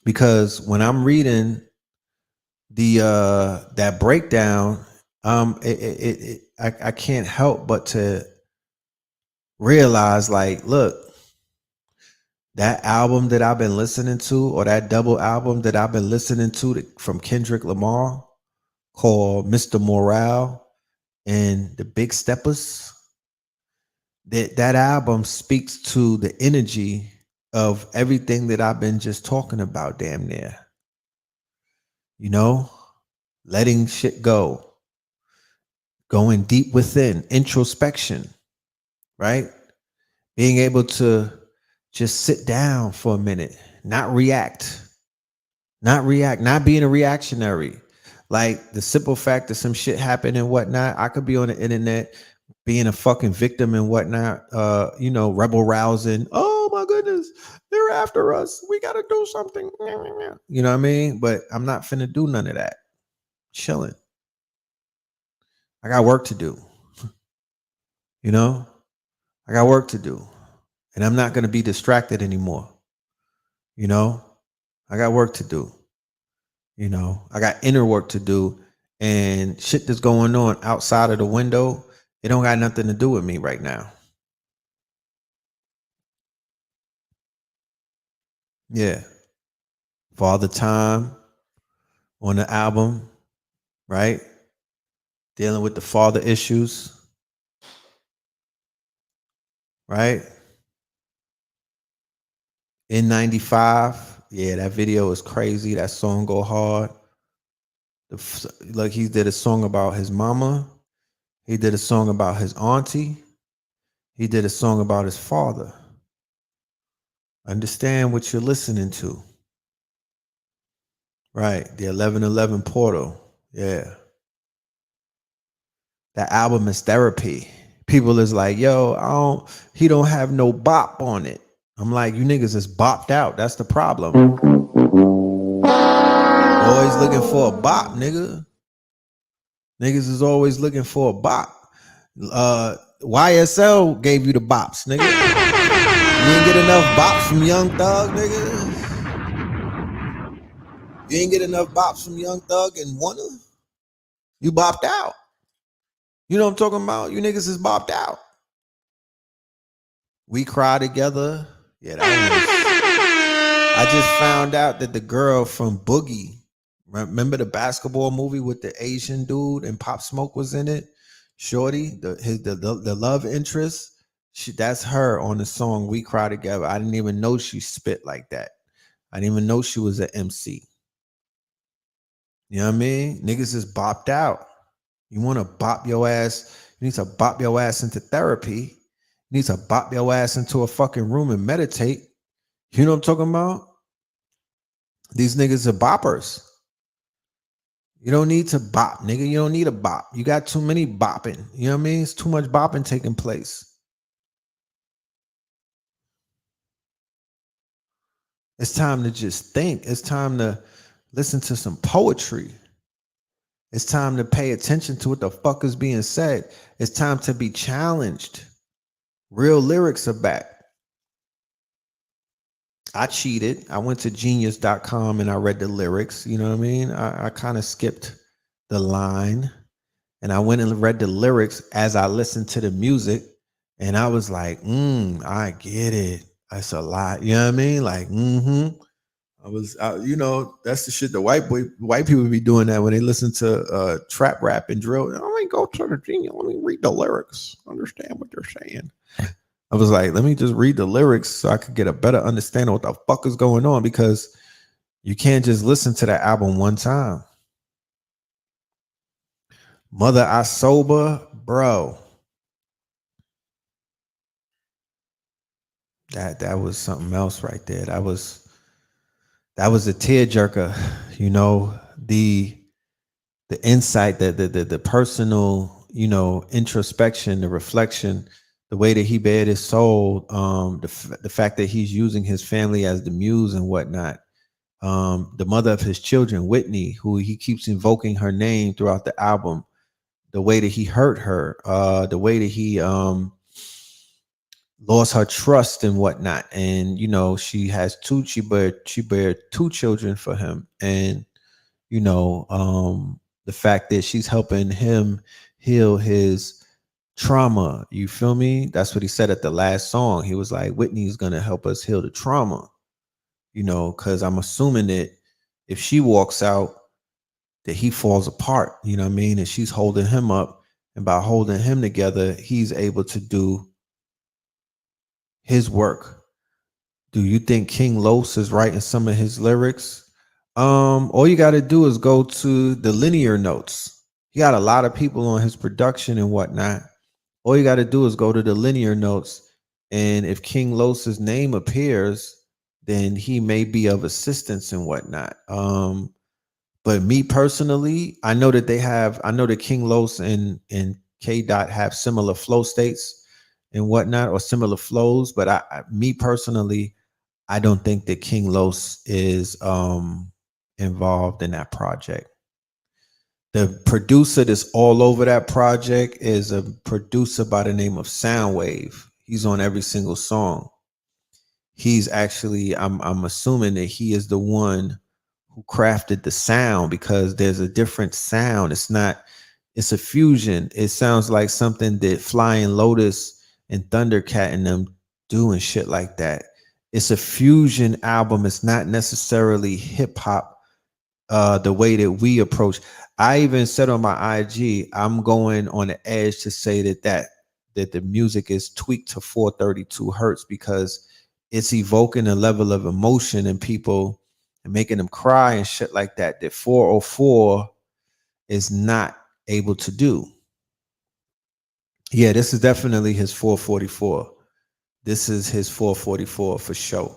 Because when I'm reading the that breakdown, I can't help but to realize, like, look, that album that I've been listening to, or that double album that I've been listening to from Kendrick Lamar called Mr. Morale and the Big Steppers, that album speaks to the energy of everything that I've been just talking about, damn near. You know, letting shit go, going deep within, introspection, right? Being able to just sit down for a minute, not react, not being a reactionary. Like the simple fact that some shit happened and whatnot, I could be on the internet being a fucking victim and whatnot, rebel rousing. Oh my goodness, they're after us. We got to do something. You know what I mean? But I'm not finna do none of that. Chilling. I got work to do. You know, I got work to do. And I'm not going to be distracted anymore. You know, I got work to do. You know, I got inner work to do, and shit that's going on outside of the window, it don't got nothing to do with me right now. Yeah. Father Time on the album, right? Dealing with the father issues, right? In 95, yeah, that video is crazy. That song go hard. Like he did a song about his mama. He did a song about his auntie. He did a song about his father. Understand what you're listening to. Right. The 1111 portal. Yeah. That album is therapy. People is like, yo, he don't have no bop on it. I'm like, you niggas is bopped out. That's the problem. Always looking for a bop, nigga. Niggas is always looking for a bop. YSL gave you the bops, nigga. You ain't get enough bops from Young Thug, nigga. You ain't get enough bops from Young Thug and Warner. You bopped out. You know what I'm talking about? You niggas is bopped out. We Cry Together. Yeah, that was. I just found out that the girl from Boogie, remember the basketball movie with the Asian dude and Pop Smoke was in it? Shorty, the love interest. That's her on the song We Cry Together. I didn't even know she spit like that. I didn't even know she was an MC. You know what I mean? Niggas is bopped out. You want to bop your ass. You need to bop your ass into therapy. You need to bop your ass into a fucking room and meditate. You know what I'm talking about? These niggas are boppers. You don't need to bop, nigga. You don't need a bop. You got too many bopping. You know what I mean? It's too much bopping taking place. It's time to just think. It's time to listen to some poetry. It's time to pay attention to what the fuck is being said. It's time to be challenged. Real lyrics are back. I cheated. I went to genius.com and I read the lyrics. You know what I mean? I kind of skipped the line and I went and read the lyrics as I listened to the music. And I was like, I get it. That's a lot. You know what I mean? Like, you know, that's the shit the white people be doing that when they listen to trap rap and drill. Let me go to the genius. Let me read the lyrics. Understand what they're saying. I was like, let me just read the lyrics so I could get a better understanding of what the fuck is going on, because you can't just listen to that album one time. Mother I Sober, bro. That was something else right there. That was a tearjerker, you know, the insight, the personal, you know, introspection, the reflection, the way that he bared his soul, the fact that he's using his family as the muse and whatnot. The mother of his children, Whitney, who he keeps invoking her name throughout the album, the way that he hurt her, the way that he lost her trust and whatnot. And, you know, she bared two children for him. And, you know, the fact that she's helping him heal his trauma. You feel me? That's what he said at the last song. He was like, Whitney's going to help us heal the trauma, you know, because I'm assuming that if she walks out, that he falls apart, you know what I mean? And she's holding him up. And by holding him together, he's able to do his work. Do you think King Los is writing some of his lyrics? All you got to do is go to the linear notes. He got a lot of people on his production and whatnot. All you got to do is go to the linear notes. And if King Los's name appears, then he may be of assistance and whatnot. But me personally, I know that King Los and K Dot have similar flow states and whatnot, or similar flows. But me personally, I don't think that King Los is involved in that project. The producer that's all over that project is a producer by the name of Soundwave. He's on every single song. He's actually, I'm assuming that he is the one who crafted the sound, because there's a different sound. It's a fusion. It sounds like something that Flying Lotus and Thundercat and them do and shit like that. It's a fusion album. It's not necessarily hip hop the way that we approach. I even said on my IG, I'm going on the edge to say that the music is tweaked to 432 hertz, because it's evoking a level of emotion in people and making them cry and shit like that 404 is not able to do. Yeah, this is definitely his 444. This is his 444 for sure.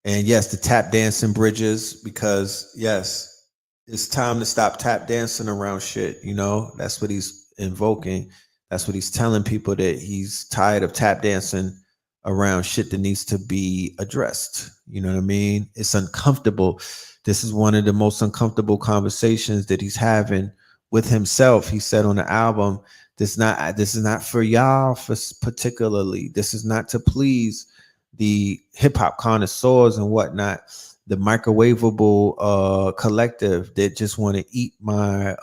And yes, the tap dancing bridges, because yes, it's time to stop tap dancing around shit. You know, that's what he's invoking. That's what he's telling people, that he's tired of tap dancing around shit that needs to be addressed. You know what I mean? It's uncomfortable. This is one of the most uncomfortable conversations that he's having with himself. He said on the album, this is not for y'all for particularly. This is not to please the hip hop connoisseurs and whatnot, the microwavable collective that just want to eat my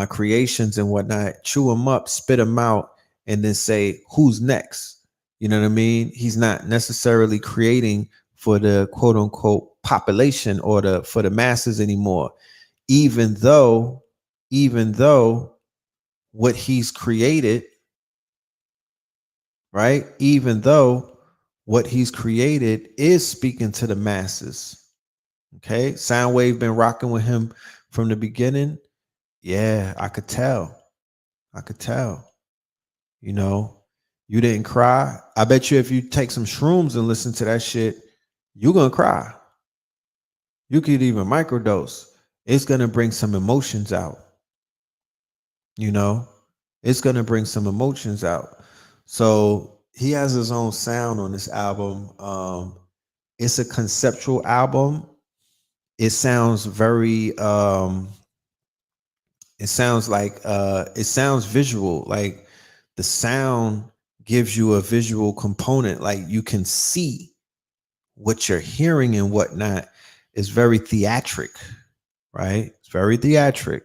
creations and whatnot, chew them up, spit them out, and then say, who's next? You know what I mean? He's not necessarily creating for the quote unquote population or for the masses anymore, even though what he's created, right? Even though what he's created is speaking to the masses. Okay. Soundwave been rocking with him from the beginning. Yeah, I could tell. I could tell. You know, you didn't cry. I bet you if you take some shrooms and listen to that shit, you're going to cry. You could even microdose. It's going to bring some emotions out. You know, it's going to bring some emotions out. So he has his own sound on this album. It's a conceptual album. It sounds very it sounds like it sounds visual. Like the sound gives you a visual component. Like you can see what you're hearing and whatnot. Is very theatric, right? It's very theatric.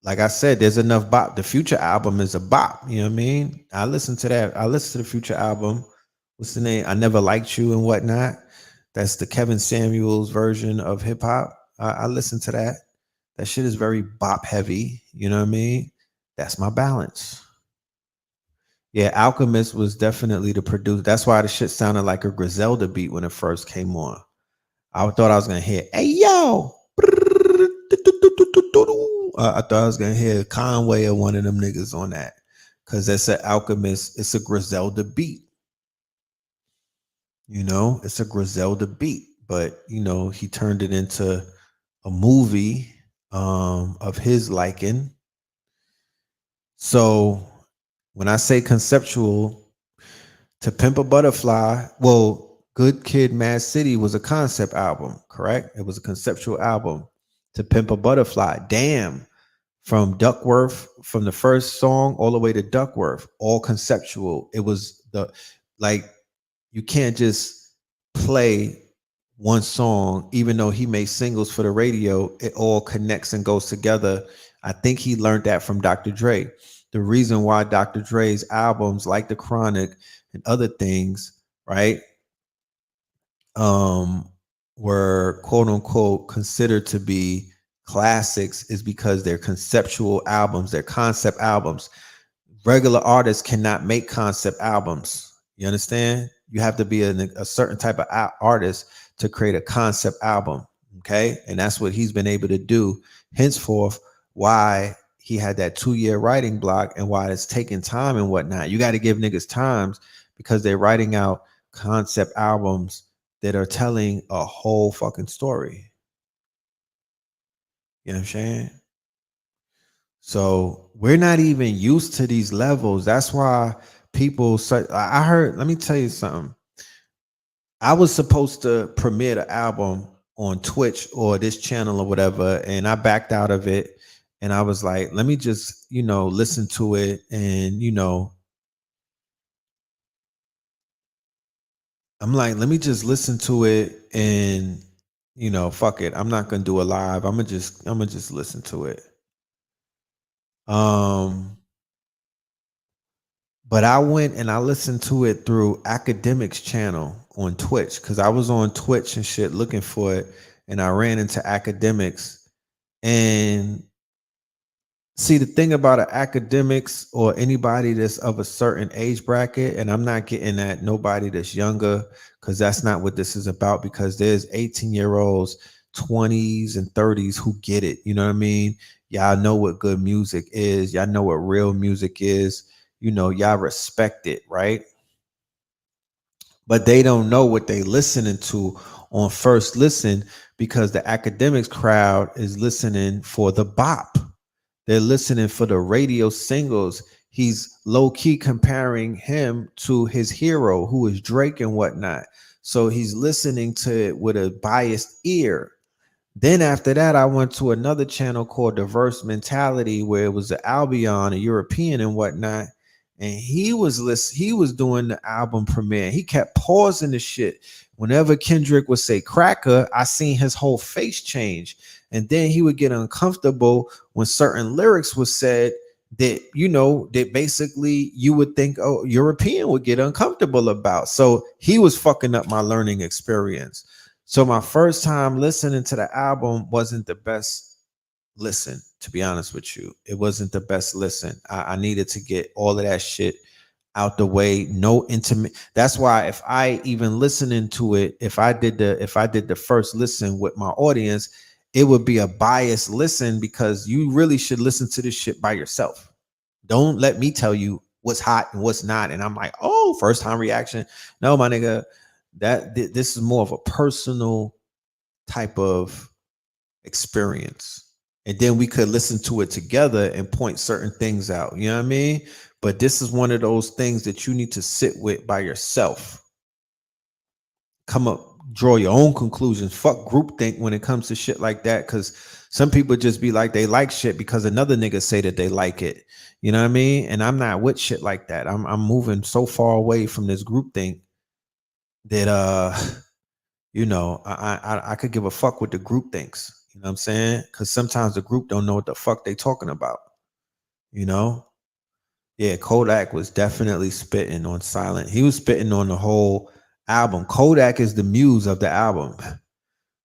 Like I said, there's enough bop. The Future album is a bop. You know what I mean? I listened to that. I listened to the Future album. What's the name? I Never Liked You and whatnot. That's the Kevin Samuels version of hip hop. I listened to that. That shit is very bop heavy. You know what I mean? That's my balance. Yeah, Alchemist was definitely the producer. That's why the shit sounded like a Griselda beat when it first came on. I thought I was gonna hear, hey yo. I thought I was gonna hear Conway or one of them niggas on that, because that's an Alchemist. It's a Griselda beat. You know, it's a Griselda beat, but you know, he turned it into a movie of his liking. So when I say conceptual, To Pimp a Butterfly, well, Good Kid, Mad City was a concept album, correct? It was a conceptual album. To Pimp a Butterfly, damn, from Duckworth, from the first song all the way to Duckworth, all conceptual. It was like, you can't just play one song, even though he made singles for the radio, it all connects and goes together. I think he learned that from Dr. Dre. The reason why Dr. Dre's albums like The Chronic and other things, right, were quote unquote considered to be classics is because they're conceptual albums, they're concept albums. Regular artists cannot make concept albums. You understand? You have to be a certain type of artist to create a concept album. Okay. And that's what he's been able to do. Henceforth, why he had that 2-year writing block and why it's taking time and whatnot. You got to give niggas times, because they're writing out concept albums that are telling a whole fucking story. You know what I'm saying? So we're not even used to these levels. That's why people say, I heard, let me tell you something. I was supposed to premiere the album on Twitch or this channel or whatever, and I backed out of it. And I was like, let me just, listen to it and, I'm like, let me just listen to it and fuck it. I'm not gonna do a live. I'm gonna just listen to it. Um, but I went and I listened to it through Academics channel on Twitch because I was on Twitch and shit looking for it, and I ran into Academics. And see, the thing about an academics or anybody that's of a certain age bracket, and I'm not getting at nobody that's younger because that's not what this is about, because there's 18-year-olds, 20s and 30s who get it. You know what I mean? Y'all know what good music is. Y'all know what real music is. Y'all respect it, right? But they don't know what they listening to on first listen because the academics crowd is listening for the bop. They're listening for the radio singles. He's low key comparing him to his hero, who is Drake and whatnot. So he's listening to it with a biased ear. Then after that, I went to another channel called Diverse Mentality, where it was an Albion, a European and whatnot. And he was doing the album premiere. He kept pausing the shit. Whenever Kendrick would say cracker, I seen his whole face change. And then he would get uncomfortable when certain lyrics was said that, that basically you would think, oh, European would get uncomfortable about. So he was fucking up my learning experience. So my first time listening to the album wasn't the best listen, to be honest with you. It wasn't the best listen. I needed to get all of that shit out the way. No intimate. That's why if I even listening to it, if I did the first listen with my audience, it would be a biased listen because you really should listen to this shit by yourself. Don't let me tell you what's hot and what's not. And I'm like, oh, first time reaction. No, my nigga, this is more of a personal type of experience. And then we could listen to it together and point certain things out. You know what I mean? But this is one of those things that you need to sit with by yourself. Come up, draw your own conclusions. Fuck groupthink when it comes to shit like that. Cause some people just be like, they like shit because another nigga say that they like it. You know what I mean? And I'm not with shit like that. I'm moving so far away from this groupthink that I could give a fuck what the group thinks. You know what I'm saying? Because sometimes the group don't know what the fuck they talking about. Yeah, Kodak was definitely spitting on Silent. He was spitting on the whole album. Kodak is the muse of the album.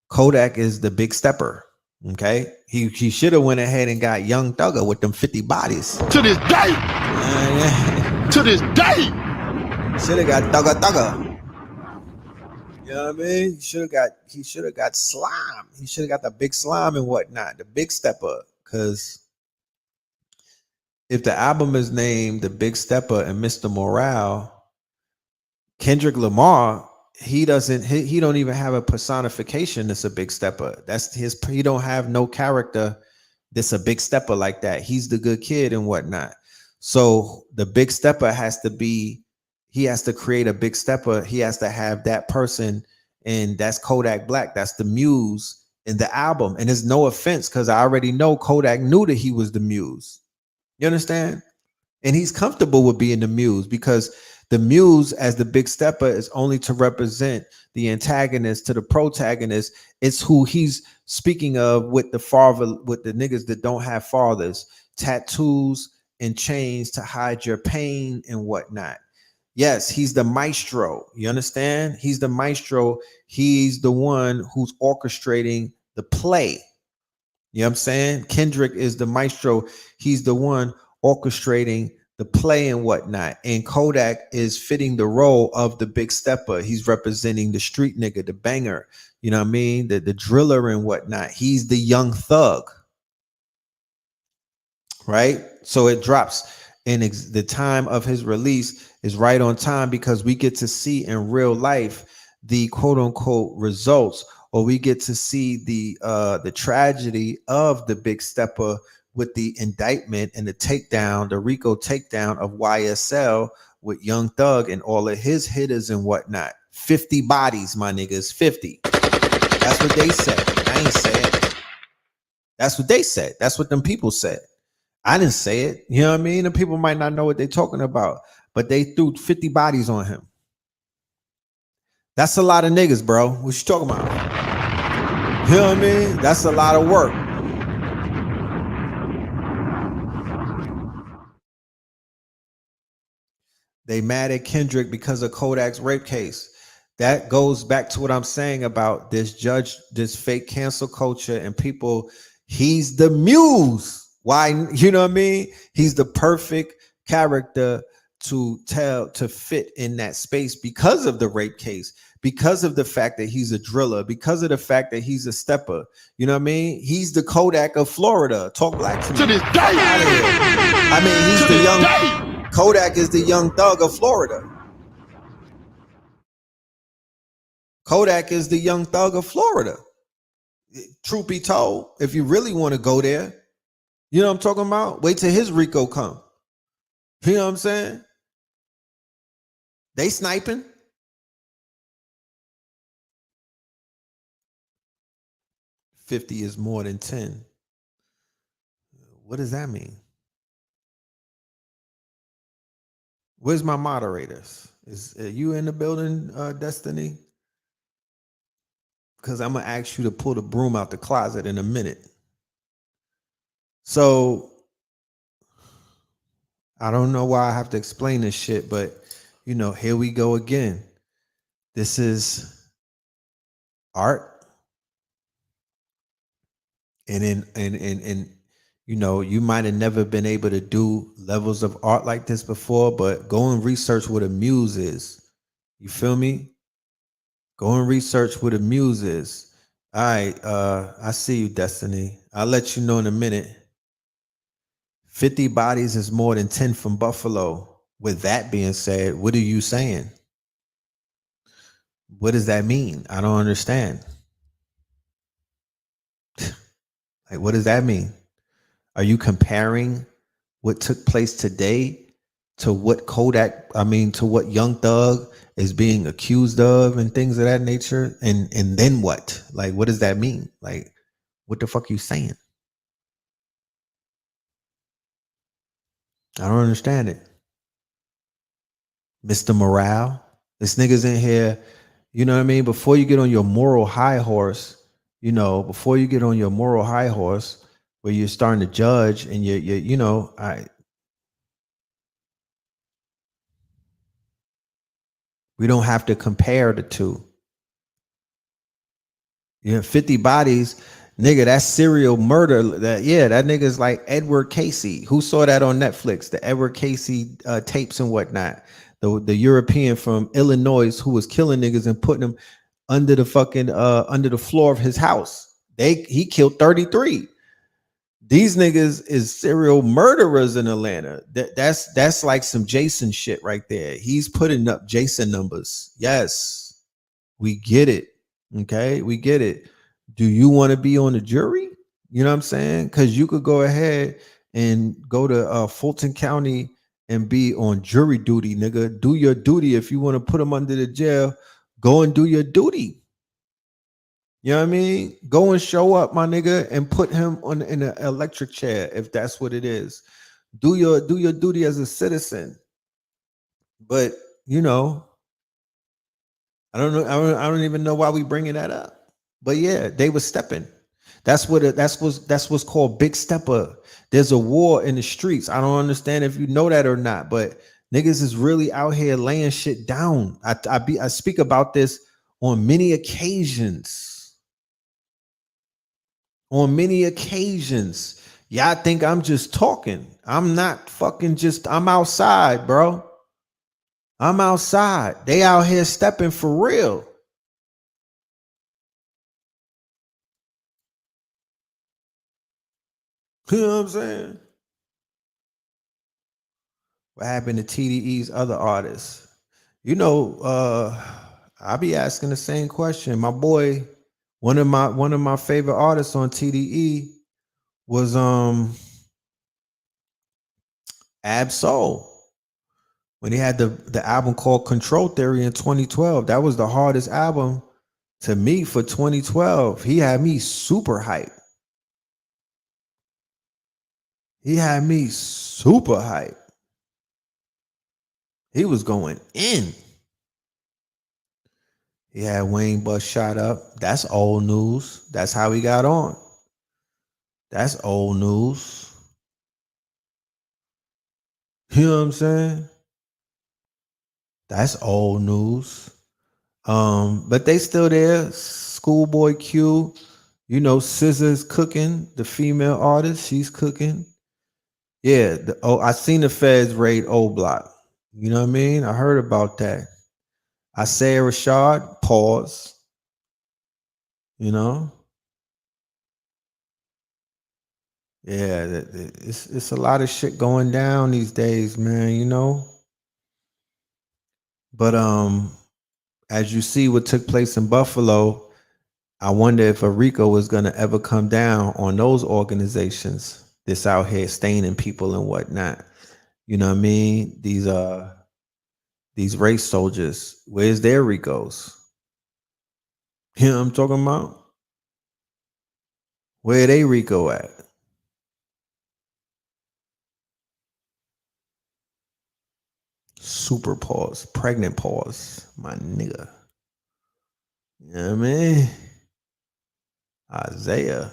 Kodak is the big stepper. Okay, he should have went ahead and got Young Thugger with them 50 bodies. To this day. To this day. Should have got Thugger. You know what I mean? He should have got Slime. He should have got the big Slime and whatnot, the big stepper. Because if the album is named The Big Stepper and Mr. Morale, Kendrick Lamar, he don't even have a personification that's a big stepper. That's he don't have no character that's a big stepper like that. He's the good kid and whatnot. So the big stepper he has to create a big stepper. He has to have that person, and that's Kodak Black. That's the muse in the album. And there's no offense because I already know Kodak knew that he was the muse. You understand? And he's comfortable with being the muse because the muse as the big stepper is only to represent the antagonist to the protagonist. It's who he's speaking of with the father, with the niggas that don't have fathers, tattoos and chains to hide your pain and whatnot. Yes, he's the maestro. You understand? He's the maestro. He's the one who's orchestrating the play. You know what I'm saying? Kendrick is the maestro. He's the one orchestrating the play and whatnot. And Kodak is fitting the role of the big stepper. He's representing the street nigga, the banger. You know what I mean? The driller and whatnot. He's the young thug. Right? So it drops. And the time of his release is right on time because we get to see in real life the quote unquote results, or we get to see the tragedy of the big stepper with the indictment and the takedown, the RICO takedown of YSL with Young Thug and all of his hitters and whatnot. 50 bodies, my niggas, 50. That's what they said. I ain't say it. That's what they said. That's what them people said. I didn't say it. You know what I mean? The people might not know what they're talking about, but they threw 50 bodies on him. That's a lot of niggas, bro. What you talking about? You know what I mean? That's a lot of work. They mad at Kendrick because of Kodak's rape case. That goes back to what I'm saying about this judge, this fake cancel culture, and people. He's the muse. Why? You know what I mean? He's the perfect character to fit in that space because of the rape case, because of the fact that he's a driller, because of the fact that he's a stepper. You know what I mean? He's the Kodak of Florida. Talk black to me. To this day. I mean, he's the young Kodak is the young thug of Florida. Kodak is the young thug of Florida. Truth be told, if you really want to go there, you know what I'm talking about? Wait till his Rico come. You know what I'm saying? They sniping. $50 is more than 10. What does that mean? Where's my moderators? Are you in the building, Destiny? Because I'm going to ask you to pull the broom out the closet in a minute. So, I don't know why I have to explain this shit, but, you know, here we go again. This is art. And you know, you might have never been able to do levels of art like this before, but go and research what a muse is. You feel me? Go and research what a muse is. All right, I see you, Destiny. I'll let you know in a minute. 50 bodies is more than 10 from Buffalo. With that being said, what are you saying? What does that mean? I don't understand. Like, what does that mean? Are you comparing what took place today to what to what Young Thug is being accused of and things of that nature? And then what? Like, what does that mean? Like, what the fuck are you saying? I don't understand it. Mr. Morale. This nigga's in here, you know what I mean? Before you get on your moral high horse, where you're starting to judge and we don't have to compare the two. 50 bodies, nigga, that's serial murder. That nigga's like Edward Casey. Who saw that on Netflix? The Edward Casey tapes and whatnot. The European from Illinois who was killing niggas and putting them under the floor of his house. He killed 33. These niggas is serial murderers in Atlanta. That's like some Jason shit right there. He's putting up Jason numbers. Yes, we get it. Okay, we get it. Do you want to be on the jury? You know what I'm saying? Because you could go ahead and go to Fulton County and be on jury duty, nigga. Do your duty. If you want to put them under the jail, go and do your duty. You know what I mean? Go and show up, my nigga, and put him in an electric chair if that's what it is. Do your duty as a citizen. But you know, I don't know. I don't even know why we bringing that up. But yeah, they were stepping. That's what's called big stepper. There's a war in the streets. I don't understand if you know that or not, but niggas is really out here laying shit down. I speak about this on many occasions. On many occasions. Y'all think I'm just talking. I'm not fucking just, I'm outside, bro. I'm outside. They out here stepping for real. You know what I'm saying? What happened to TDE's other artists? You know, I be asking the same question. My boy, one of my favorite artists on TDE was Ab Soul. When he had the album called Control Theory in 2012, that was the hardest album to me for 2012. He had me super hyped. He had me super hyped. He was going in. He had Wayne Bus shot up. That's old news. That's how he got on. That's old news. You know what I'm saying? That's old news. But they still there. Schoolboy Q, you know, Scissor's cooking, the female artist, she's cooking. Yeah, I seen the feds raid O Block. You know what I mean? I heard about that. Isaiah Rashad, pause. You know? Yeah, it's a lot of shit going down these days, man, you know? But as you see what took place in Buffalo, I wonder if a RICO was gonna ever come down on those organizations that's out here staining people and whatnot. You know what I mean? These race soldiers, where's their RICOs? You know what I'm talking about? Where they RICO at? Super pause, pregnant pause, my nigga. You know what I mean? Isaiah,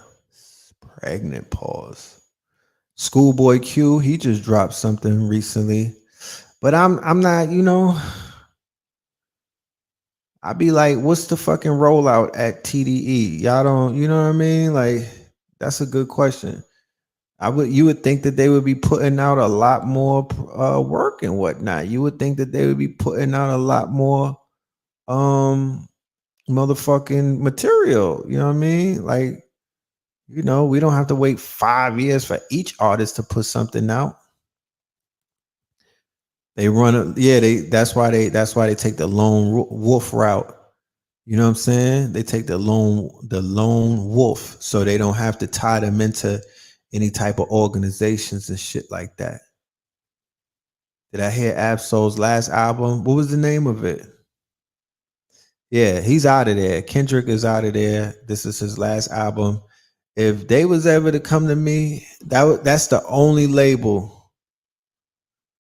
pregnant pause. Schoolboy Q, he just dropped something recently. But I'm not, you know, I'd be like, what's the fucking rollout at TDE? Y'all don't, you know what I mean? Like, that's a good question. You would think that they would be putting out a lot more work and whatnot. You would think that they would be putting out a lot more motherfucking material. You know what I mean? Like, you know, we don't have to wait 5 years for each artist to put something out. They run it, yeah. That's why they take the lone wolf route. You know what I'm saying? They take the lone wolf, so they don't have to tie them into any type of organizations and shit like that. Did I hear Absol's last album? What was the name of it? Yeah, he's out of there. Kendrick is out of there. This is his last album. If they was ever to come to me, that's the only label.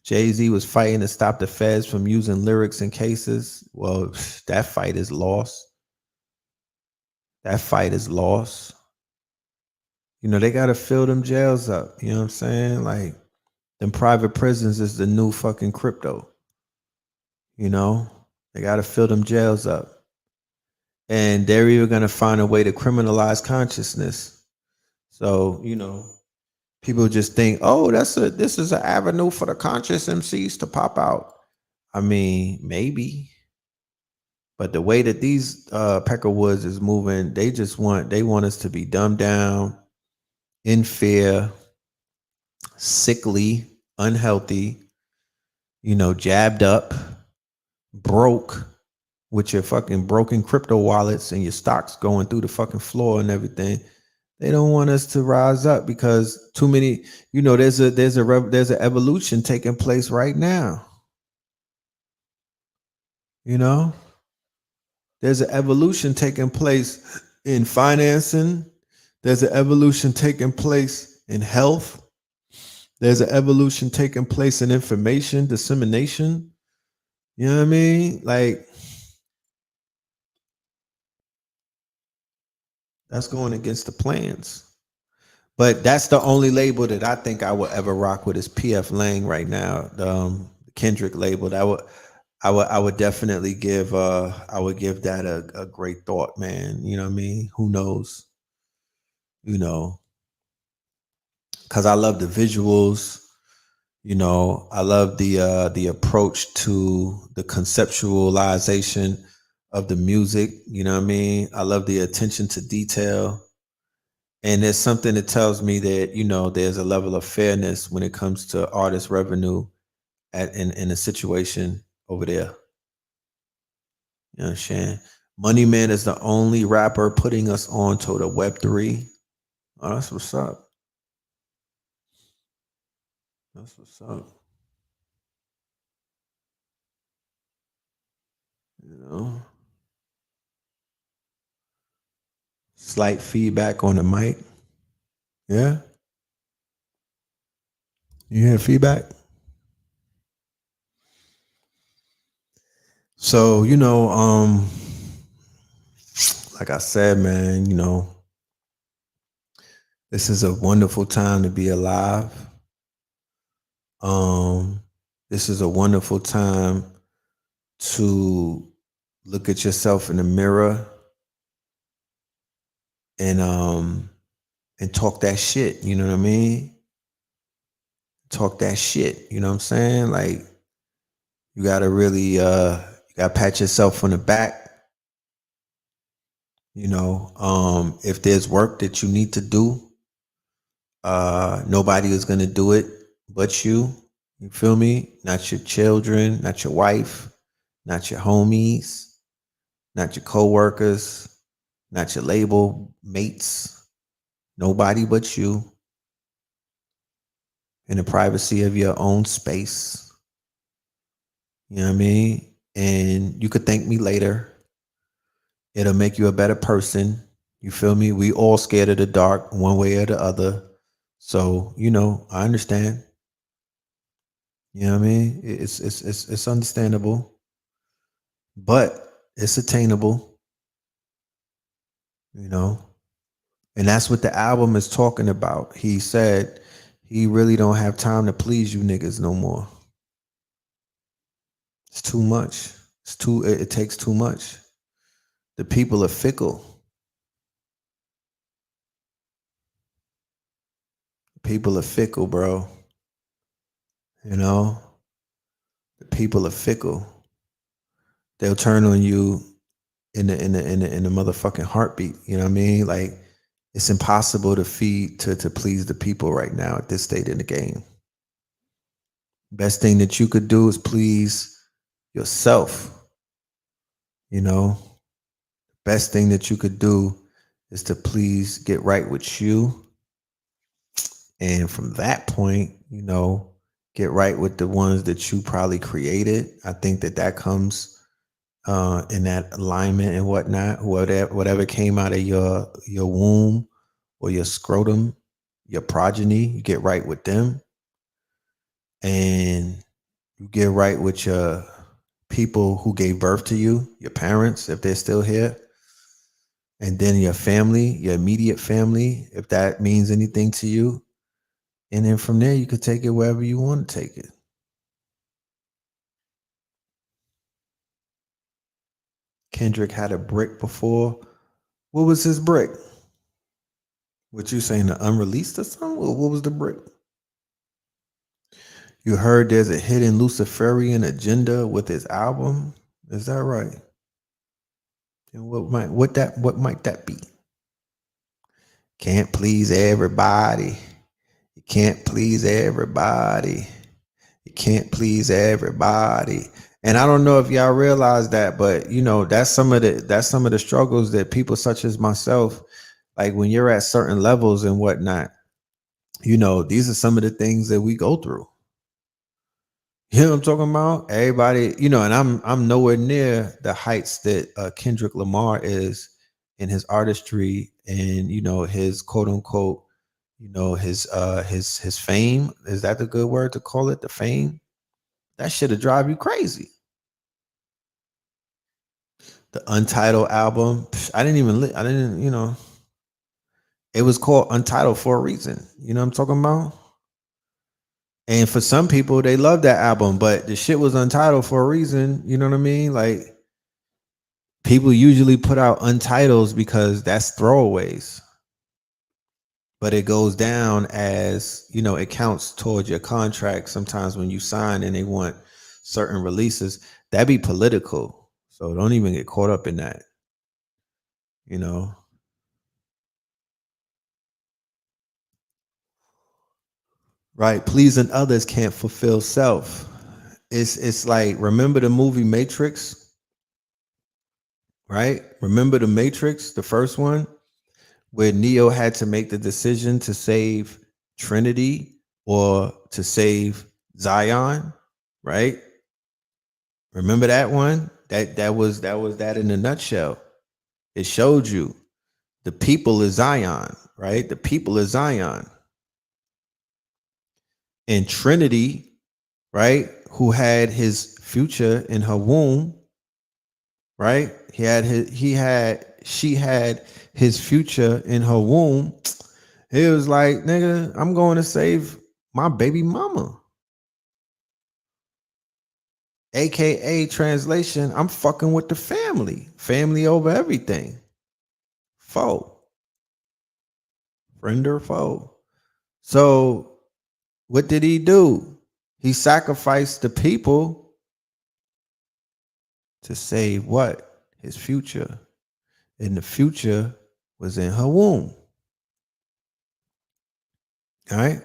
Jay-Z was fighting to stop the feds from using lyrics in cases. Well, that fight is lost. That fight is lost. You know, they got to fill them jails up. You know what I'm saying? Like, them private prisons is the new fucking crypto. You know, they got to fill them jails up. And they're even going to find a way to criminalize consciousness. So, you know, people just think, oh, this is an avenue for the conscious MCs to pop out. I mean, maybe. But the way that these Peckerwoods is moving, they want us to be dumbed down, in fear, sickly, unhealthy, you know, jabbed up, broke, with your fucking broken crypto wallets and your stocks going through the fucking floor and everything. They don't want us to rise up because too many, you know, there's an evolution taking place right now. You know, there's an evolution taking place in financing. There's an evolution taking place in health. There's an evolution taking place in information dissemination. You know what I mean? Like, that's going against the plans. But that's the only label that I think I would ever rock with is PF Lang right now. The Kendrick label. I would definitely give that a great thought, man. You know what I mean? Who knows? You know, because I love the visuals. You know, I love the approach to the conceptualization of the music. You know what I mean? I love the attention to detail. And there's something that tells me that, you know, there's a level of fairness when it comes to artist revenue in a situation over there. You know what I'm saying? Money Man is the only rapper putting us on to the Web3. Oh, that's what's up. That's what's up. You know? Slight feedback on the mic. Yeah? You hear feedback? So, you know, like I said, man, this is a wonderful time to be alive. Um, this is a wonderful time to look at yourself in the mirror and talk that shit. You know what I mean? Talk that shit. You know what I'm saying? Like you gotta really you gotta pat yourself on the back. If there's work that you need to do, nobody is gonna do it but you. You feel me? Not your children, not your wife, not your homies, not your coworkers, not your label mates. Nobody but you in the privacy of your own space. You know what I mean? And you could thank me later. It'll make you a better person. You feel me? We all scared of the dark one way or the other. So, I understand. You know what I mean? It's understandable, but it's attainable, you know. And that's what the album is talking about. He said he really don't have time to please you niggas no more. It's too much. It takes too much. The people are fickle. People are fickle, bro. You know? The people are fickle. They'll turn on you in the motherfucking heartbeat. You know what I mean? Like it's impossible to please the people right now at this state in the game. Best thing that you could do is please yourself. Best thing that you could do is to please get right with you. And from that point, get right with the ones that you probably created. I think that comes in that alignment and whatnot. Whatever came out of your womb or your scrotum, your progeny, you get right with them. And you get right with your people who gave birth to you, your parents, if they're still here. And then your family, your immediate family, if that means anything to you. And then from there, you could take it wherever you want to take it. Kendrick had a brick before. What was his brick? What you saying, the unreleased or something? What was the brick? You heard there's a hidden Luciferian agenda with his album. Is that right? And what might that be? Can't please everybody. You can't please everybody. You can't please everybody. And I don't know if y'all realize that, but that's some of the struggles that people such as myself, like when you're at certain levels and whatnot, these are some of the things that we go through. You know what I'm talking about? Everybody, and I'm nowhere near the heights that Kendrick Lamar is in his artistry and his quote unquote, his fame. Is that the good word to call it? The fame? That shit'll drive you crazy. The Untitled album, I didn't, it was called Untitled for a reason. You know what I'm talking about? And for some people, they love that album, but the shit was untitled for a reason. You know what I mean? Like people usually put out untitles because that's throwaways. But it goes down as, it counts towards your contract sometimes when you sign and they want certain releases. That'd be political. So don't even get caught up in that. Right. Pleasing others can't fulfill self. It's like, remember the movie Matrix? Right? Remember the Matrix, the first one, where Neo had to make the decision to save Trinity or to save Zion, right? Remember that one? That was that in a nutshell. It showed you the people is Zion, right? The people is Zion. And Trinity, right, who had his future in her womb, right? He had she had his future in her womb, he was like, nigga, I'm going to save my baby mama. AKA translation, I'm fucking with the family. Family over everything. Foe. Friend or foe. So what did he do? He sacrificed the people to save what? His future. And the future was in her womb. All right.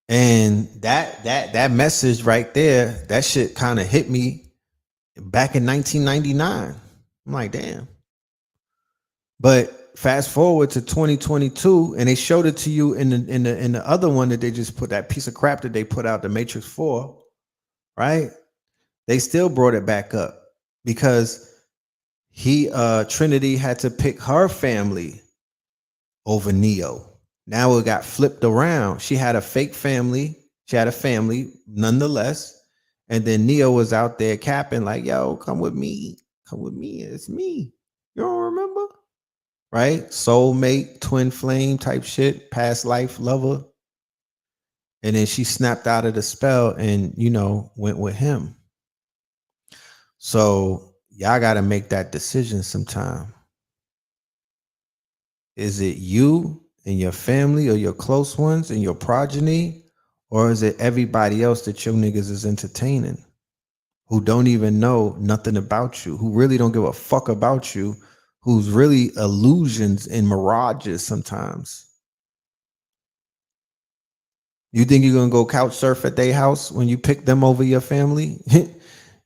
And that message right there, that shit kind of hit me back in 1999. I'm like, damn. But fast forward to 2022, and they showed it to you in the other one that they just put, that piece of crap that they put out, the Matrix 4, right? They still brought it back up because Trinity had to pick her family over Neo. Now it got flipped around. She had a fake family. She had a family nonetheless. And then Neo was out there capping like, yo, come with me. Come with me. It's me. You don't remember? Right? Soulmate, twin flame type shit, past life lover. And then she snapped out of the spell and, went with him. So y'all got to make that decision sometime. Is it you and your family or your close ones and your progeny? Or is it everybody else that your niggas is entertaining who don't even know nothing about you, who really don't give a fuck about you, who's really illusions and mirages sometimes? You think you're going to go couch surf at their house when you pick them over your family?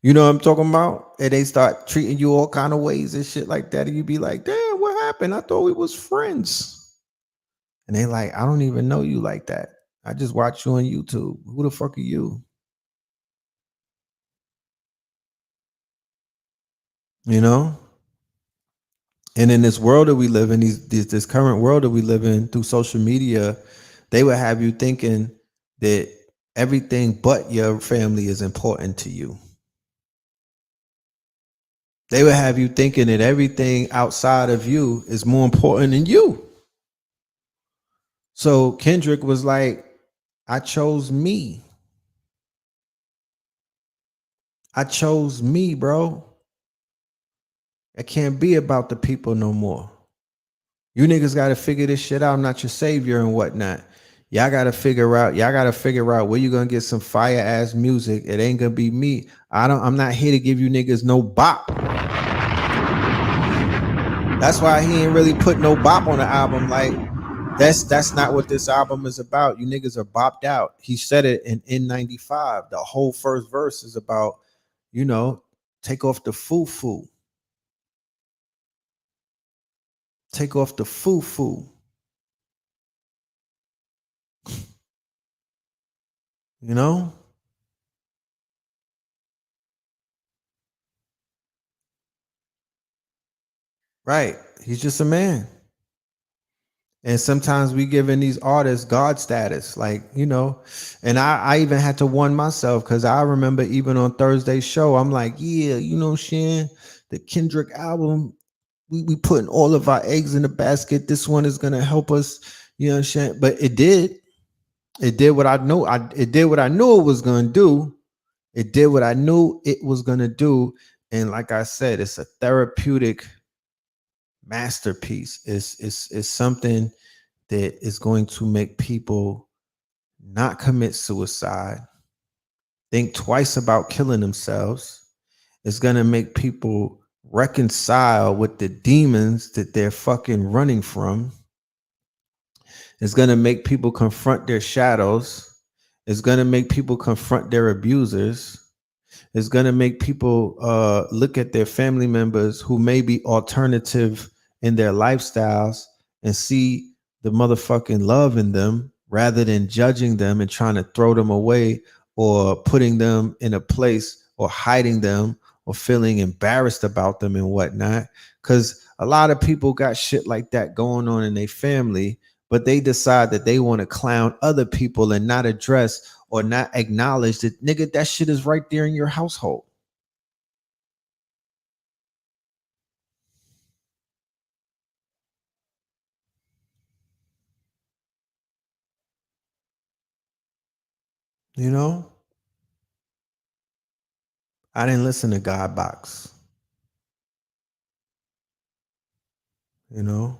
You know what I'm talking about? And they start treating you all kind of ways and shit like that. And you be like, damn, what happened? I thought we was friends. And they like, I don't even know you like that. I just watch you on YouTube. Who the fuck are you? You know? And in this world that we live in, this current world that we live in through social media, they would have you thinking that everything but your family is important to you. They would have you thinking that everything outside of you is more important than you. So Kendrick was like, I chose me. I chose me, bro. It can't be about the people no more. You niggas got to figure this shit out. I'm not your savior and whatnot. Y'all got to figure out where you going to get some fire ass music. It ain't going to be me. I'm not here to give you niggas no bop. That's why he ain't really put no bop on the album. Like, that's not what this album is about. You niggas are bopped out. He said it in N95. The whole first verse is about, take off the foo-foo. Take off the foo-foo. You know? Right. He's just a man. And sometimes we giving these artists God status, like, and I even had to warn myself because I remember even on Thursday's show, I'm like, yeah, Shan, the Kendrick album, we putting all of our eggs in the basket. This one is gonna help us, Shan. But it did. It did what I knew. It did what I knew it was gonna do. It did what I knew it was gonna do. And like I said, it's a therapeutic masterpiece. It's something that is going to make people not commit suicide, think twice about killing themselves. It's going to make people reconcile with the demons that they're fucking running from. It's going to make people confront their shadows. It's going to make people confront their abusers. It's going to make people look at their family members who may be alternative in their lifestyles and see the motherfucking love in them rather than judging them and trying to throw them away or putting them in a place or hiding them or feeling embarrassed about them and whatnot. Because a lot of people got shit like that going on in their family, but they decide that they want to clown other people and not address or not acknowledge that, nigga, that shit is right there in your household. You know, I didn't listen to God Box. You know,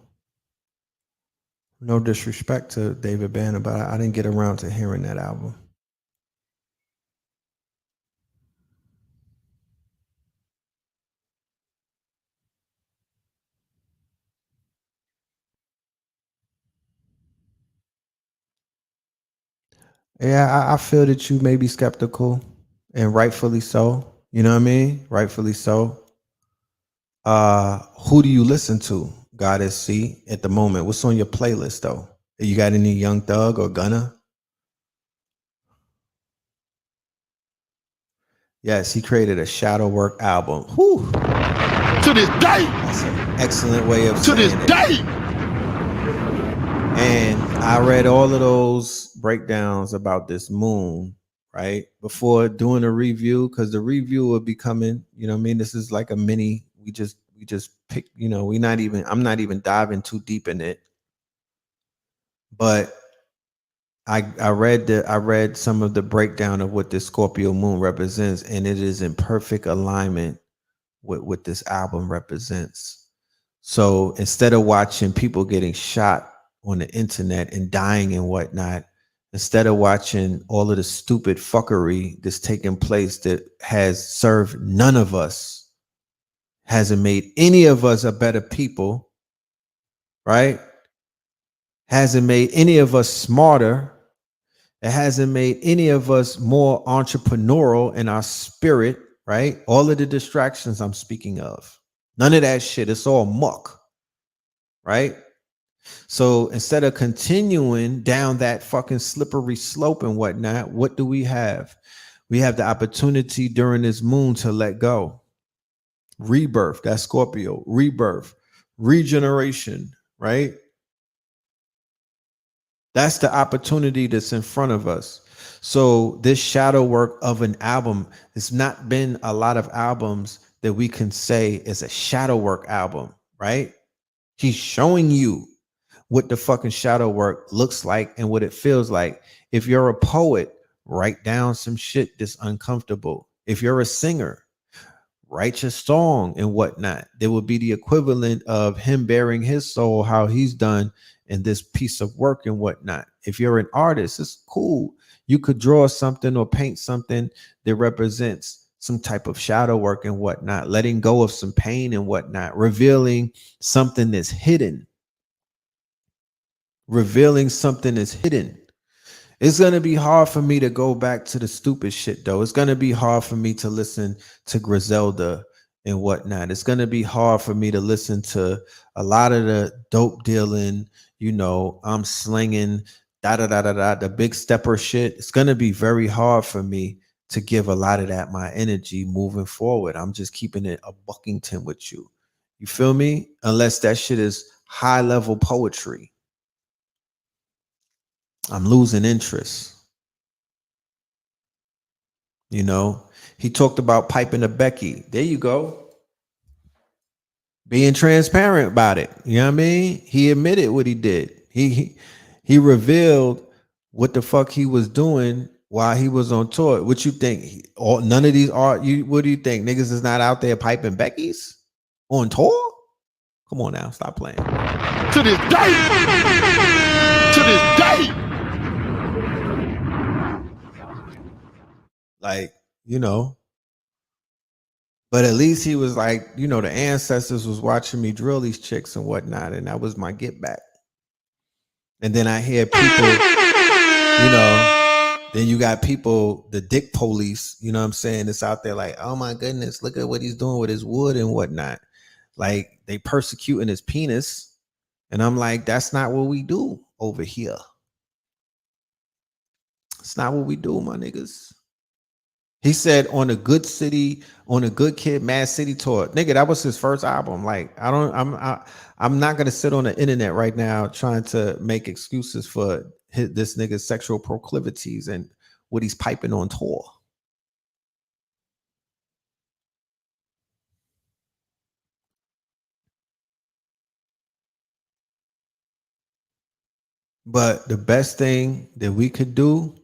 no disrespect to David Banner, but I didn't get around to hearing that album. Yeah, I feel that you may be skeptical, and rightfully so. You know what I mean? Rightfully so. Who do you listen to, Goddess C, at the moment? What's on your playlist though? You got any Young Thug or Gunna? Yes, he created a shadow work album. Whew. To this day. That's an excellent way of To saying this it. day. And I read all of those breakdowns about this moon, right? Before doing a review, because the review will be coming. You know what I mean? This is like a mini. We just pick, I'm not even diving too deep in it. But I read some of the breakdown of what this Scorpio moon represents, and it is in perfect alignment with what this album represents. So instead of watching people getting shot on the internet and dying and whatnot, instead of watching all of the stupid fuckery that's taking place that has served none of us, hasn't made any of us a better people, right? Hasn't made any of us smarter. It hasn't made any of us more entrepreneurial in our spirit, right? All of the distractions I'm speaking of. None of that shit. It's all muck, right? So instead of continuing down that fucking slippery slope and whatnot, what do we have? We have the opportunity during this moon to let go. Rebirth, that's Scorpio, rebirth, regeneration, right? That's the opportunity that's in front of us. So this shadow work of an album, it's not been a lot of albums that we can say is a shadow work album, right? He's showing you what the fucking shadow work looks like and what it feels like. If you're a poet, write down some shit that's uncomfortable. If you're a singer, write your song and whatnot. There would be the equivalent of him bearing his soul, how he's done in this piece of work and whatnot. If you're an artist, it's cool. You could draw something or paint something that represents some type of shadow work and whatnot, letting go of some pain and whatnot, revealing something that's hidden. Revealing something that's hidden. It's gonna be hard for me to go back to the stupid shit though. It's gonna be hard for me to listen to Griselda and whatnot. It's gonna be hard for me to listen to a lot of the dope dealing, I'm slinging da da da da da the big stepper shit. It's gonna be very hard for me to give a lot of that my energy moving forward. I'm just keeping it a Buckington with you. You feel me? Unless that shit is high level poetry. I'm losing interest. He talked about piping to Becky. There you go. Being transparent about it. You know what I mean? He admitted what he did. He revealed what the fuck he was doing while he was on tour. What you think? None of these are you. What do you think? Niggas is not out there piping Becky's on tour? Come on now, stop playing. To this day. To this day. Like, but at least he was like, the ancestors was watching me drill these chicks and whatnot, and that was my get back. And then I hear people, then you got people, the dick police, you know what I'm saying? It's out there like, oh my goodness, look at what he's doing with his wood and whatnot. Like they persecuting his penis. And I'm like, that's not what we do over here. It's not what we do, my niggas. He said on a good kid, Mad City tour, nigga, that was his first album. Like, I'm not gonna sit on the internet right now trying to make excuses for this nigga's sexual proclivities and what he's piping on tour. But the best thing that we could do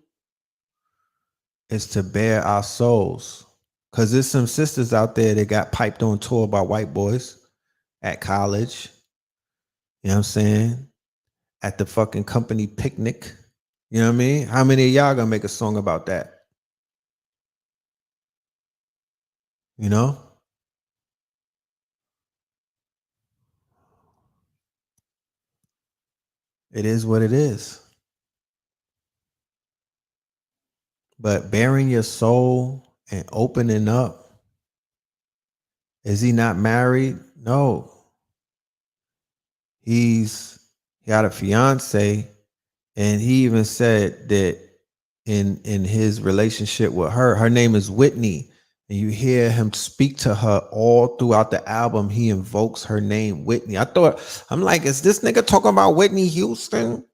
is to bare our souls. Cause there's some sisters out there that got piped on tour by white boys at college. You know what I'm saying? At the fucking company picnic. You know what I mean? How many of y'all gonna make a song about that? You know? It is what it is. But bearing your soul and opening up, is he not married? No. He got a fiance, and he even said that in his relationship with her name is Whitney, and you hear him speak to her all throughout the album. He invokes her name, Whitney. I'm like, is this nigga talking about Whitney Houston?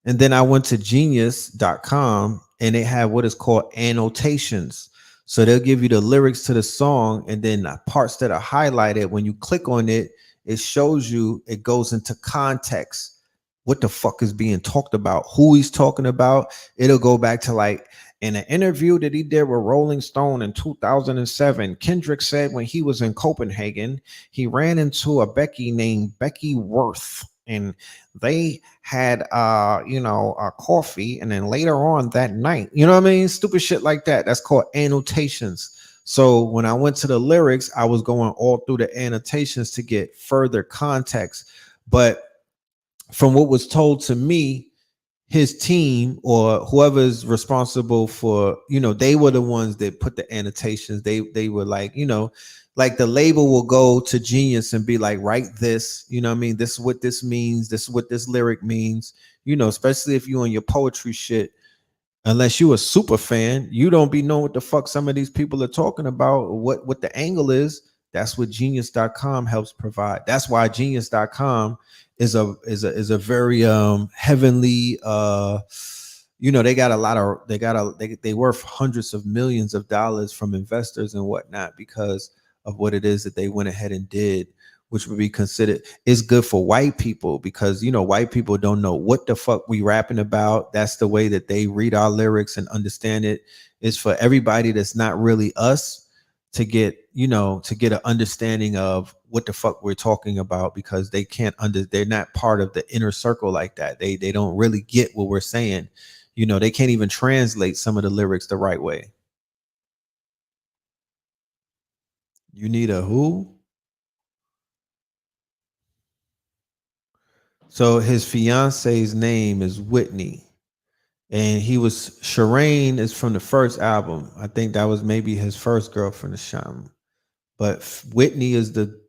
And then I went to genius.com, and they have what is called annotations. So they'll give you the lyrics to the song, and then the parts that are highlighted. When you click on it, it shows you, it goes into context. What the fuck is being talked about? Who he's talking about? It'll go back to like in an interview that he did with Rolling Stone in 2007. Kendrick said when he was in Copenhagen, he ran into a Becky named Becky Worth, and they had a coffee, and then later on that night, you know what I mean, stupid shit like that. That's called annotations. So when I went to the lyrics, I was going all through the annotations to get further context. But from what was told to me, his team or whoever's responsible for, they were the ones that put the annotations. They were like, like the label will go to Genius and be like, write this, you know what I mean? This is what this means. This is what this lyric means, especially if you on your poetry shit. Unless you a super fan, you don't be knowing what the fuck some of these people are talking about, what the angle is. That's what genius.com helps provide. That's why genius.com is a very heavenly they got a lot of they worth hundreds of millions of dollars from investors and whatnot because of what it is that they went ahead and did, which would be considered is good for white people because white people don't know what the fuck we rapping about. That's the way that they read our lyrics and understand it. Is for everybody that's not really us to get an understanding of what the fuck we're talking about, because they they're not part of the inner circle like that. They don't really get what we're saying. They can't even translate some of the lyrics the right way. You need a who? So his fiance's name is Whitney, and he was Shireen is from the first album. I think that was maybe his first girlfriend or something. But Whitney is the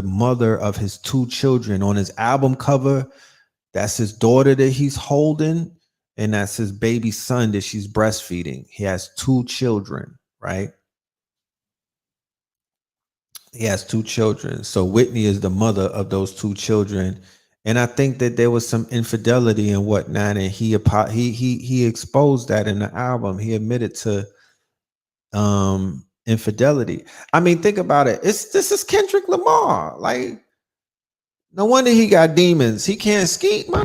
mother of his two children. On his album cover, that's his daughter that he's holding, and that's his baby son that she's breastfeeding. He has two children, right? He has two children. So Whitney is the mother of those two children. And I think that there was some infidelity and whatnot, and he exposed that in the album. He admitted to infidelity. I mean, think about it. This is Kendrick Lamar. Like, no wonder he got demons. He can't skeet, man.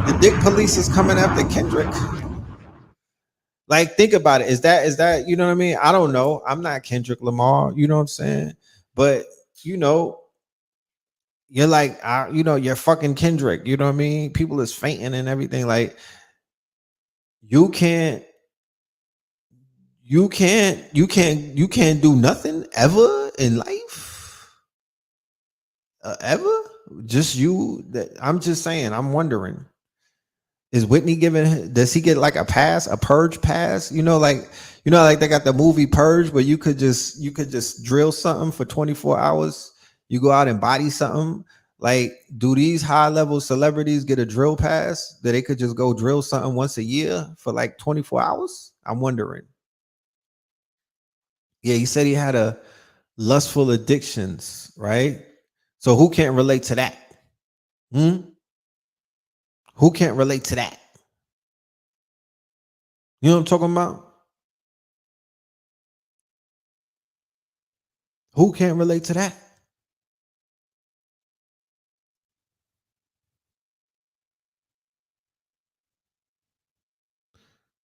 The dick police is coming after Kendrick. Like, think about it. Is that you know what I mean? I don't know. I'm not Kendrick Lamar. You know what I'm saying? But you're like, you're fucking Kendrick. You know what I mean? People is fainting and everything. Like, you can't do nothing ever in life. Ever? Just you. I'm just saying. I'm wondering. Is Whitney does he get like a pass, a purge pass? Like they got the movie Purge where you could just drill something for 24 hours. You go out and body something. Like, do these high level celebrities get a drill pass that they could just go drill something once a year for like 24 hours? I'm wondering. Yeah, he said he had a lustful addictions, right? So who can't relate to that? Who can't relate to that? You know what I'm talking about? Who can't relate to that?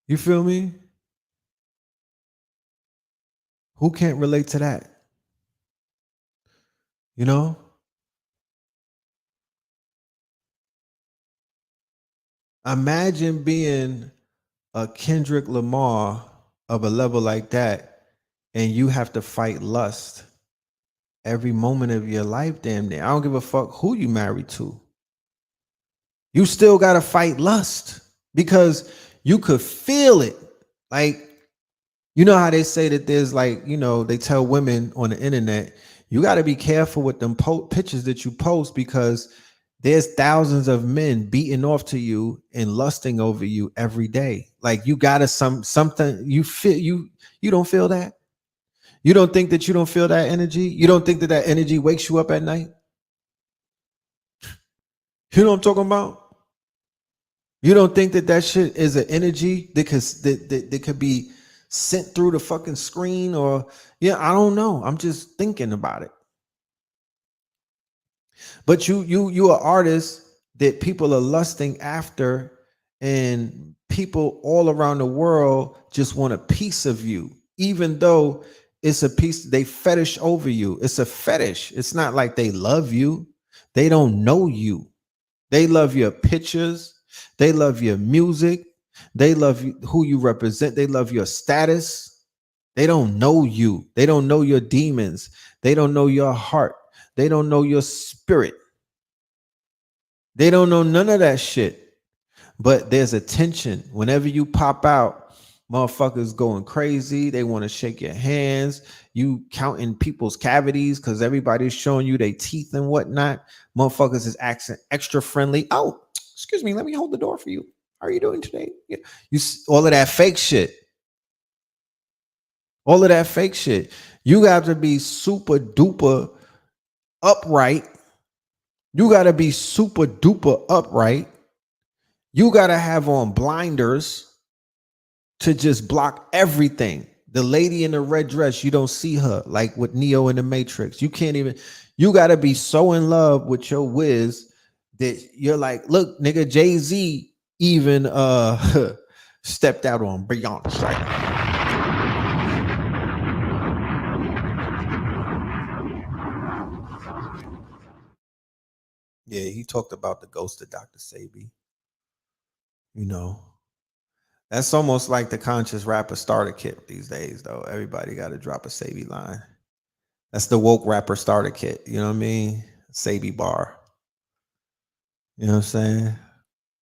You feel me? Who can't relate to that? You know? Imagine being a Kendrick Lamar of a level like that, and you have to fight lust every moment of your life, damn near. I don't give a fuck who you married to. You still gotta fight lust because you could feel it. Like, you know how they say that there's like, they tell women on the internet, you got to be careful with them pictures that you post because there's thousands of men beating off to you and lusting over you every day. Like, you got to something you feel. You don't feel that. You don't think that you don't feel that energy. You don't think that that energy wakes you up at night. You know what I'm talking about? You don't think that that shit is an energy that could be sent through the fucking screen, or I don't know. I'm just thinking about it. But you are artist that people are lusting after, and people all around the world just want a piece of you, even though it's a piece they fetish over you. It's a fetish. It's not like they love you. They don't know you. They love your pictures. They love your music. They love who you represent. They love your status. They don't know you. They don't know your demons. They don't know your heart. They don't know your spirit. They don't know none of that shit. But there's attention. Whenever you pop out, motherfuckers going crazy. They want to shake your hands. You counting people's cavities because everybody's showing you their teeth and whatnot. Motherfuckers is acting extra friendly. Oh, excuse me, let me hold the door for you. How are you doing today? Yeah. All of that fake shit. All of that fake shit. You got to be super duper upright. You got to be super duper upright. You got to have on blinders to just block everything. The lady in the red dress, you don't see her, like with Neo in the Matrix. You can't even, you got to be so in love with your whiz that you're like, look, nigga, Jay-Z even stepped out on Beyonce. Yeah, he talked about the ghost of Dr. Sabi. That's almost like the conscious rapper starter kit these days, though. Everybody got to drop a Sabi line. That's the woke rapper starter kit. You know what I mean? Sabi bar. You know what I'm saying?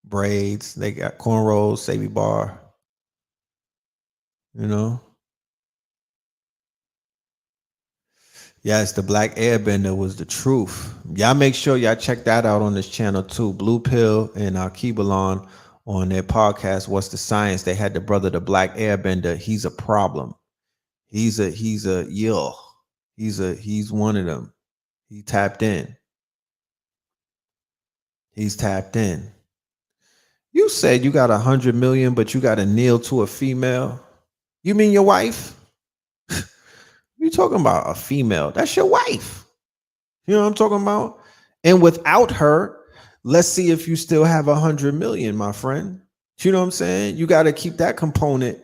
Braids. They got cornrows, Sabi bar. You know? Yes, the Black Airbender was the truth. Y'all make sure y'all check that out on this channel too. Blue Pill and Kebalon on their podcast, What's the Science? They had the brother, the Black Airbender. He's a problem. He's one of them. He tapped in. He's tapped in. You said you got 100 million, but you got to kneel to a female. You mean your wife? You talking about a female? That's your wife. You know what I'm talking about? And without her, let's see if you still have 100 million, my friend. You know what I'm saying? You got to keep that component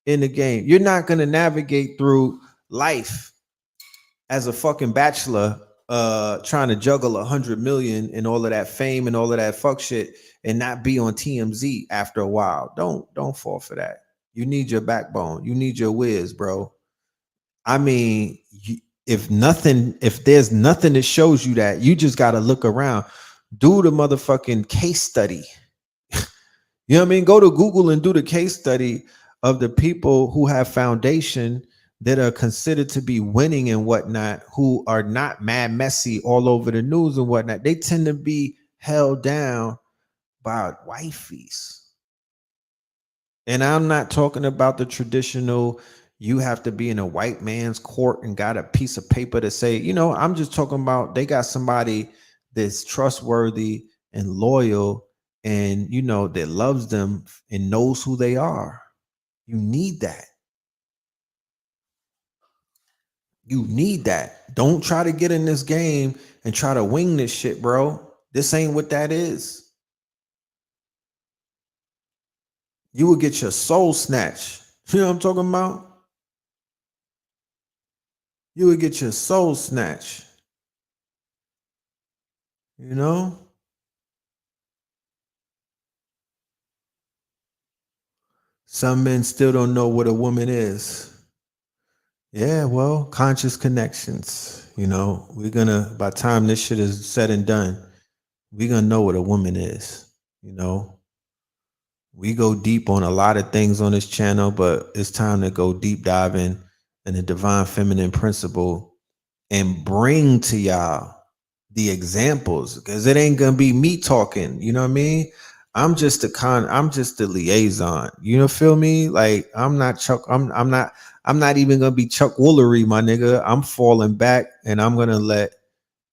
in the game. You're not going to navigate through life as a fucking bachelor trying to juggle 100 million and all of that fame and all of that fuck shit and not be on TMZ after a while. Don't fall for that. You need your backbone. You need your whiz, bro. I mean, if there's nothing that shows you that, you just got to look around. Do the motherfucking case study. You know what I mean? Go to Google and do the case study of the people who have foundation that are considered to be winning and whatnot, who are not mad messy all over the news and whatnot. They tend to be held down by wifeys. And I'm not talking about the traditional, you have to be in a white man's court and got a piece of paper to say, I'm just talking about they got somebody that's trustworthy and loyal and, that loves them and knows who they are. You need that. You need that. Don't try to get in this game and try to wing this shit, bro. This ain't what that is. You will get your soul snatched. You know what I'm talking about? You would get your soul snatched. You know? Some men still don't know what a woman is. Yeah, well, conscious connections. You know, we're gonna, by the time this shit is said and done, we're gonna know what a woman is. You know, we go deep on a lot of things on this channel, but it's time to go deep diving in the divine feminine principle and bring to y'all the examples, because it ain't gonna be me talking. You know what I mean? I'm just the liaison. You know, feel me? Like I'm not even gonna be Chuck Woolery, my nigga. I'm falling back and I'm gonna let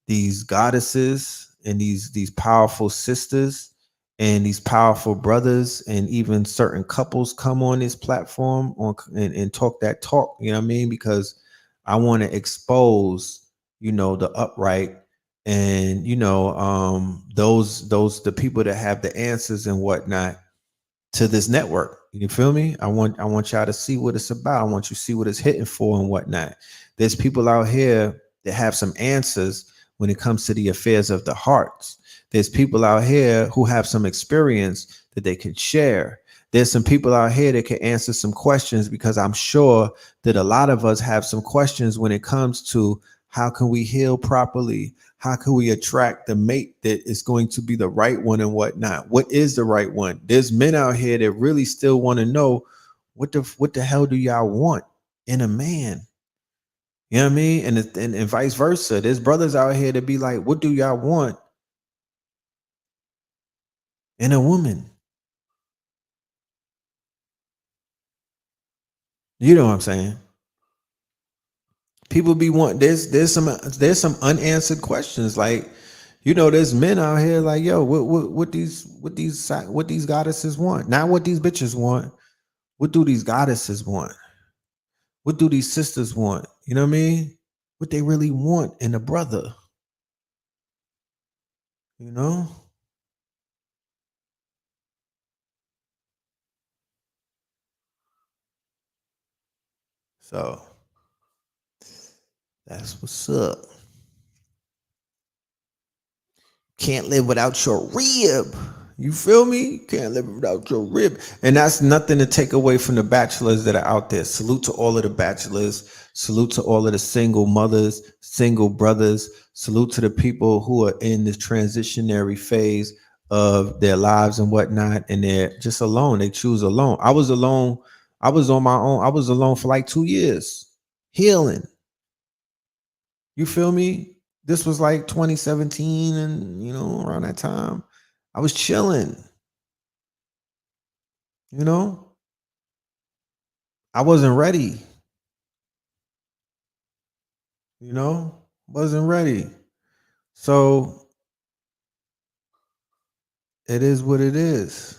these goddesses and these powerful sisters and these powerful brothers and even certain couples come on this platform and talk that talk. You know what I mean? Because I want to expose, you know, the upright and you know those the people that have the answers and whatnot to this network. You feel me? I want y'all to see what it's about. I want you to see what it's hitting for and whatnot. There's people out here that have some answers when it comes to the affairs of the hearts. There's people out here who have some experience that they can share. There's some people out here that can answer some questions, because I'm sure that a lot of us have some questions when it comes to how can we heal properly? How can we attract the mate that is going to be the right one and whatnot? What is the right one? There's men out here that really still want to know what the hell do y'all want in a man? You know what I mean? And vice versa. There's brothers out here that be like, what do y'all want in a woman? You know what I'm saying? People be want there's some unanswered questions. Like, you know, there's men out here like, yo, what these goddesses want? Not what these bitches want. What do these goddesses want? What do these sisters want? You know what I mean? What they really want in a brother, you know? So that's what's up. Can't live without your rib. You feel me? Can't live without your rib. And that's nothing to take away from the bachelors that are out there. Salute to all of the bachelors. Salute to all of the single mothers, single brothers. Salute to the people who are in this transitionary phase of their lives and whatnot. And they're just alone. They choose alone. I was alone. I was on my own. I was alone for like 2 years, healing. You feel me? This was like 2017, and you know, around that time, I was chilling. You know, I wasn't ready. You know, wasn't ready. So it is what it is.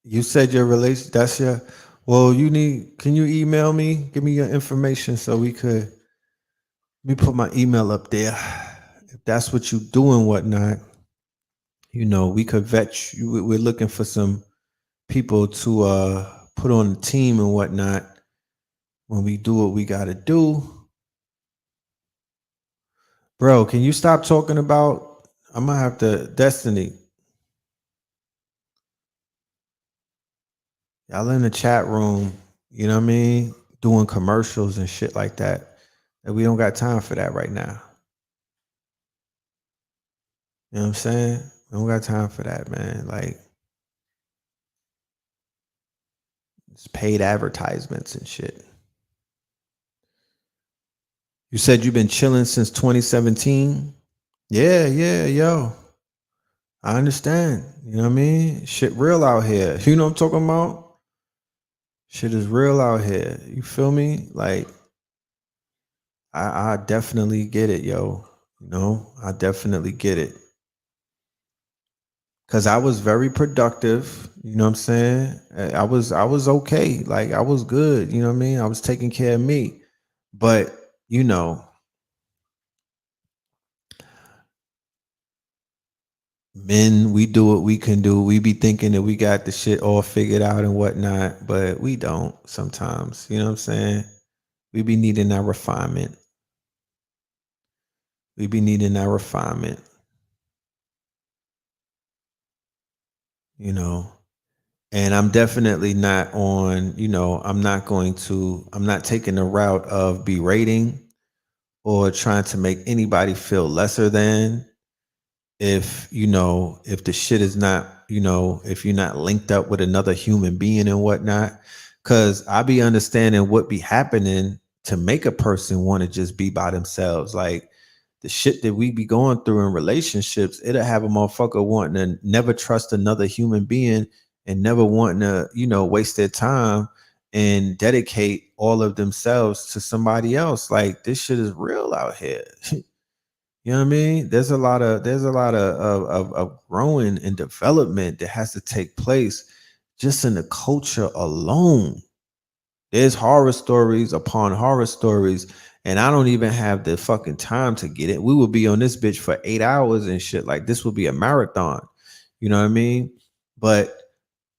You said your relation. That's your. Well, you need. Can you email me? Give me your information so we could. Let me put my email up there. If that's what you do and whatnot, you know, we could vet you. We're looking for some people to put on the team and whatnot when we do what we got to do. Bro, can you stop talking about? I'm gonna have to Destiny. Y'all in the chat room, you know what I mean, doing commercials and shit like that. And we don't got time for that right now. You know what I'm saying? We don't got time for that, man. Like, it's paid advertisements and shit. You said you've been chilling since 2017. Yeah, yo. I understand. You know what I mean? Shit real out here. You know what I'm talking about? Shit is real out here. You feel me? Like, I definitely get it, yo. You know, I definitely get it. Cause I was very productive. You know what I'm saying? I was okay. Like, I was good. You know what I mean? I was taking care of me. But, you know, Men, we do what we can do. We be thinking that we got the shit all figured out and whatnot, but we don't sometimes. You know what I'm saying? We be needing that refinement. We be needing that refinement, you know. And I'm definitely not on, I'm not taking the route of berating or trying to make anybody feel lesser than if the shit is not, if you're not linked up with another human being and whatnot. Cause I be understanding what be happening to make a person want to just be by themselves. Like the shit that we be going through in relationships, it'll have a motherfucker wanting to never trust another human being and never wanting to, waste their time and dedicate all of themselves to somebody else. Like this shit is real out here. You know what I mean? There's a lot of growing and development that has to take place just in the culture alone. There's horror stories upon horror stories, and I don't even have the fucking time to get it. We will be on this bitch for 8 hours and shit. Like this will be a marathon. You know what I mean? But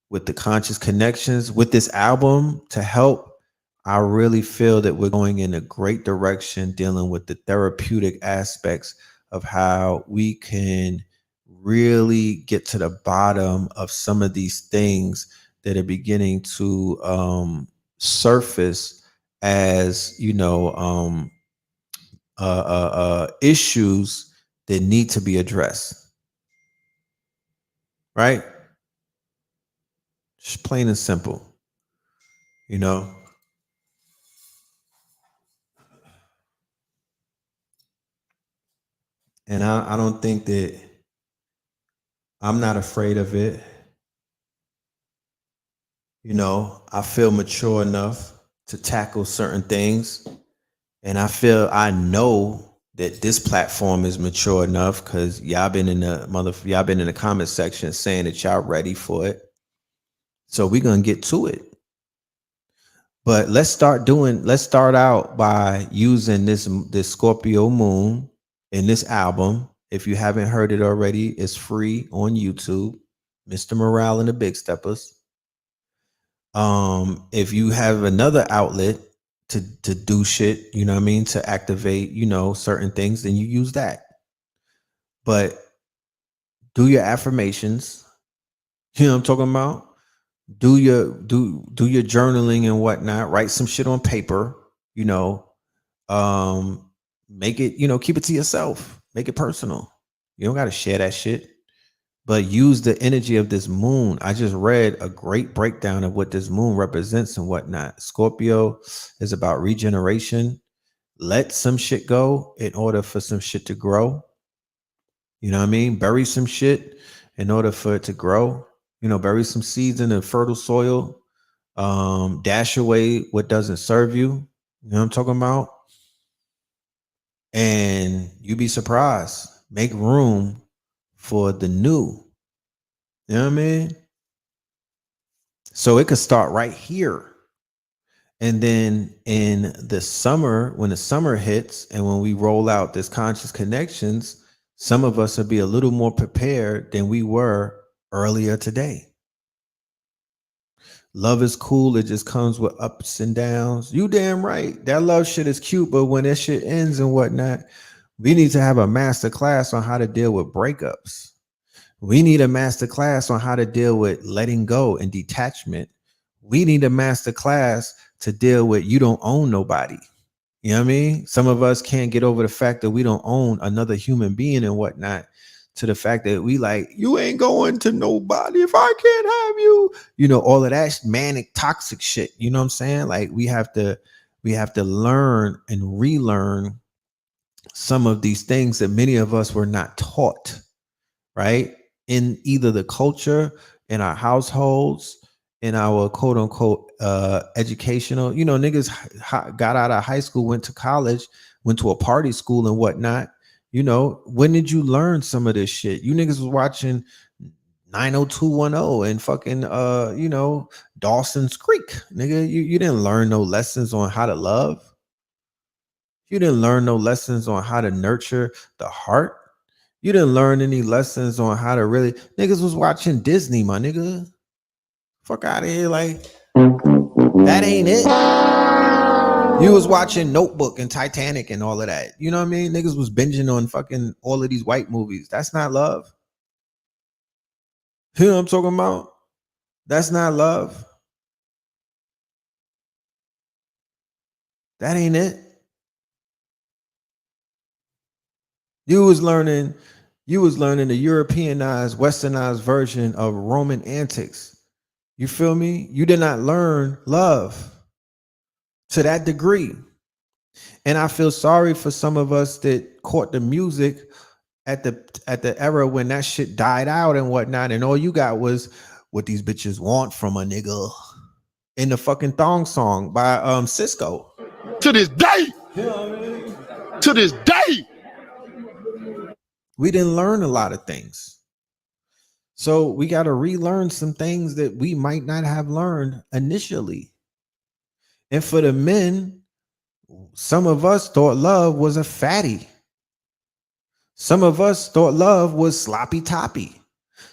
with the conscious connections with this album to help, I really feel that we're going in a great direction dealing with the therapeutic aspects of how we can really get to the bottom of some of these things that are beginning to surface as issues that need to be addressed, right? Just plain and simple, you know. And I don't think that I'm not afraid of it. I feel mature enough to tackle certain things. And I know that this platform is mature enough because y'all been in the comment section saying that y'all ready for it. So we're gonna get to it. But let's start out by using this Scorpio moon in this album. If you haven't heard it already, it's free on YouTube. Mr. Morale and the Big Steppers. If you have another outlet to do shit, you know what I mean, to activate, certain things, then you use that. But do your affirmations. You know what I'm talking about? Do your journaling and whatnot. Write some shit on paper, you know. Make it, keep it to yourself. Make it personal. You don't gotta share that shit. But use the energy of this moon. I just read a great breakdown of what this moon represents and whatnot. Scorpio is about regeneration. Let some shit go in order for some shit to grow. You know what I mean? Bury some shit in order for it to grow. Bury some seeds in the fertile soil. Dash away what doesn't serve you. You know what I'm talking about? And you be surprised. Make room for the new. You know what I mean? So it could start right here. And then in the summer, when the summer hits and when we roll out this conscious connections, some of us will be a little more prepared than we were earlier today. Love is cool. It just comes with ups and downs. You damn right. That love shit is cute, but when that shit ends and whatnot, we need to have a master class on how to deal with breakups. We need a master class on how to deal with letting go and detachment. We need a master class to deal with you don't own nobody. You know what I mean? Some of us can't get over the fact that we don't own another human being and whatnot, to the fact that we like, you ain't going to nobody if I can't have you. All of that manic toxic shit. You know what I'm saying? Like we have to learn and relearn some of these things that many of us were not taught, right? In either the culture, in our households, in our quote unquote educational, niggas got out of high school, went to college, went to a party school and whatnot. When did you learn some of this shit? You niggas was watching 90210 and fucking Dawson's Creek. Nigga, you didn't learn no lessons on how to love. You didn't learn no lessons on how to nurture the heart. You didn't learn any lessons on how to really. Niggas was watching Disney, my nigga. Fuck out of here, like that ain't it. You was watching Notebook and Titanic and all of that. You know what I mean? Niggas was binging on fucking all of these white movies. That's not love. You know what I'm talking about? That's not love. That ain't it. You was learning the Europeanized, westernized version of Roman antics. You feel me? You did not learn love to that degree. And I feel sorry for some of us that caught the music at the era when that shit died out and whatnot, and all you got was what these bitches want from a nigga in the fucking thong song by Cisco. To this day. You know what I mean? To this day. We didn't learn a lot of things. So we got to relearn some things that we might not have learned initially. And for the men, some of us thought love was a fatty. Some of us thought love was sloppy toppy.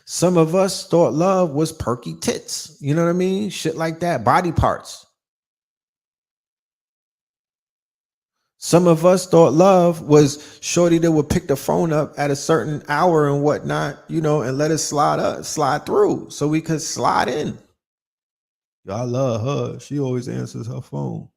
Some of us thought love was perky tits. You know what I mean? Shit like that. Body parts. Some of us thought love was shorty that would pick the phone up at a certain hour and whatnot, you know, and let us slide through so we could slide in. Y'all love her. She always answers her phone.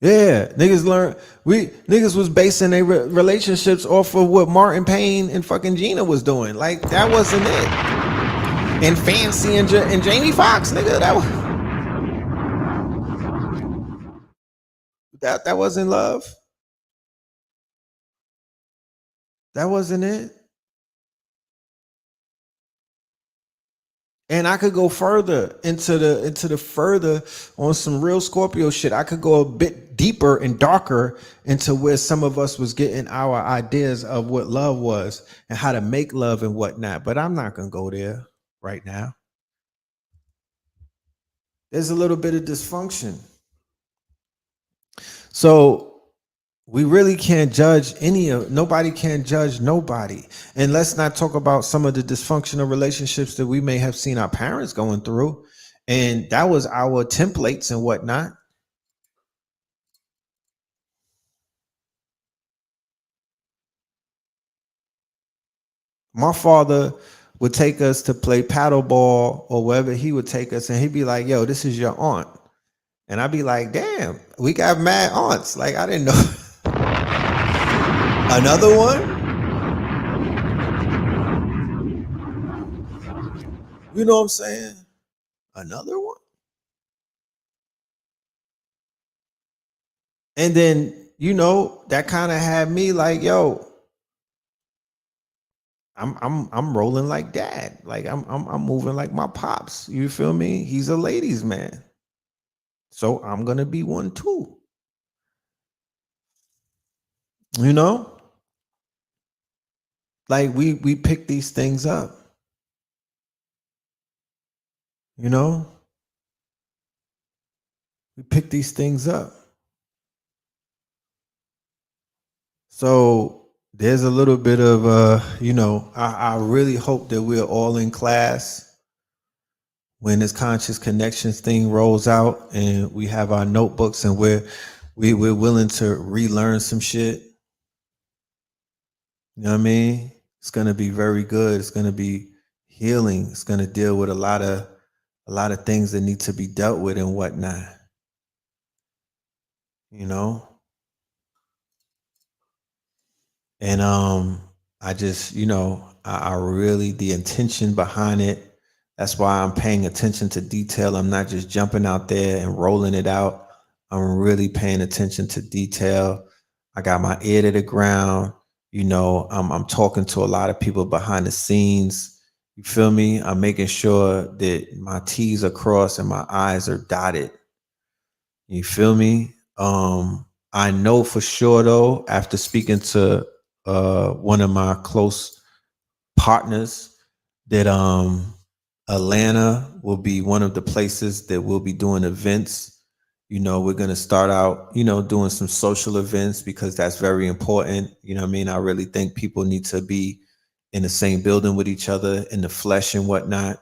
Yeah, niggas was basing their relationships off of what Martin Payne and fucking Gina was doing. Like that wasn't it. And Fancy and Jamie Foxx, nigga, that wasn't love. That wasn't it. And I could go further into the further on some real Scorpio shit. I could go a bit deeper and darker into where some of us was getting our ideas of what love was and how to make love and whatnot. But I'm not gonna go there right now. There's a little bit of dysfunction. So we really can't judge nobody can judge nobody. And let's not talk about some of the dysfunctional relationships that we may have seen our parents going through. And that was our templates and whatnot. My father would take us to play paddleball or wherever he would take us, and he'd be like, yo, this is your aunt. And I'd be like, damn, we got mad aunts. Like, I didn't know. Another one? You know what I'm saying? Another one? And then, you know, that kind of had me like, yo, I'm rolling like dad. Like I'm moving like my pops. You feel me? He's a ladies' man. So I'm gonna be one too. You know? Like we pick these things up. You know? We pick these things up. So there's a little bit of you know, I really hope that we're all in class when this conscious connections thing rolls out and we have our notebooks and we're willing to relearn some shit. You know what I mean? It's gonna be very good. It's gonna be healing. It's gonna deal with a lot of things that need to be dealt with and whatnot. You know? And I just, you know, I really the intention behind it. That's why I'm paying attention to detail. I'm not just jumping out there and rolling it out. I'm really paying attention to detail. I got my ear to the ground. You know, I'm talking to a lot of people behind the scenes. You feel me? I'm making sure that my T's are crossed and my I's are dotted. You feel me? I know for sure though, after speaking to one of my close partners, that Atlanta will be one of the places that we'll be doing events We're going to start out, doing some social events because that's very important. I mean? I really think people need to be in the same building with each other in the flesh and whatnot.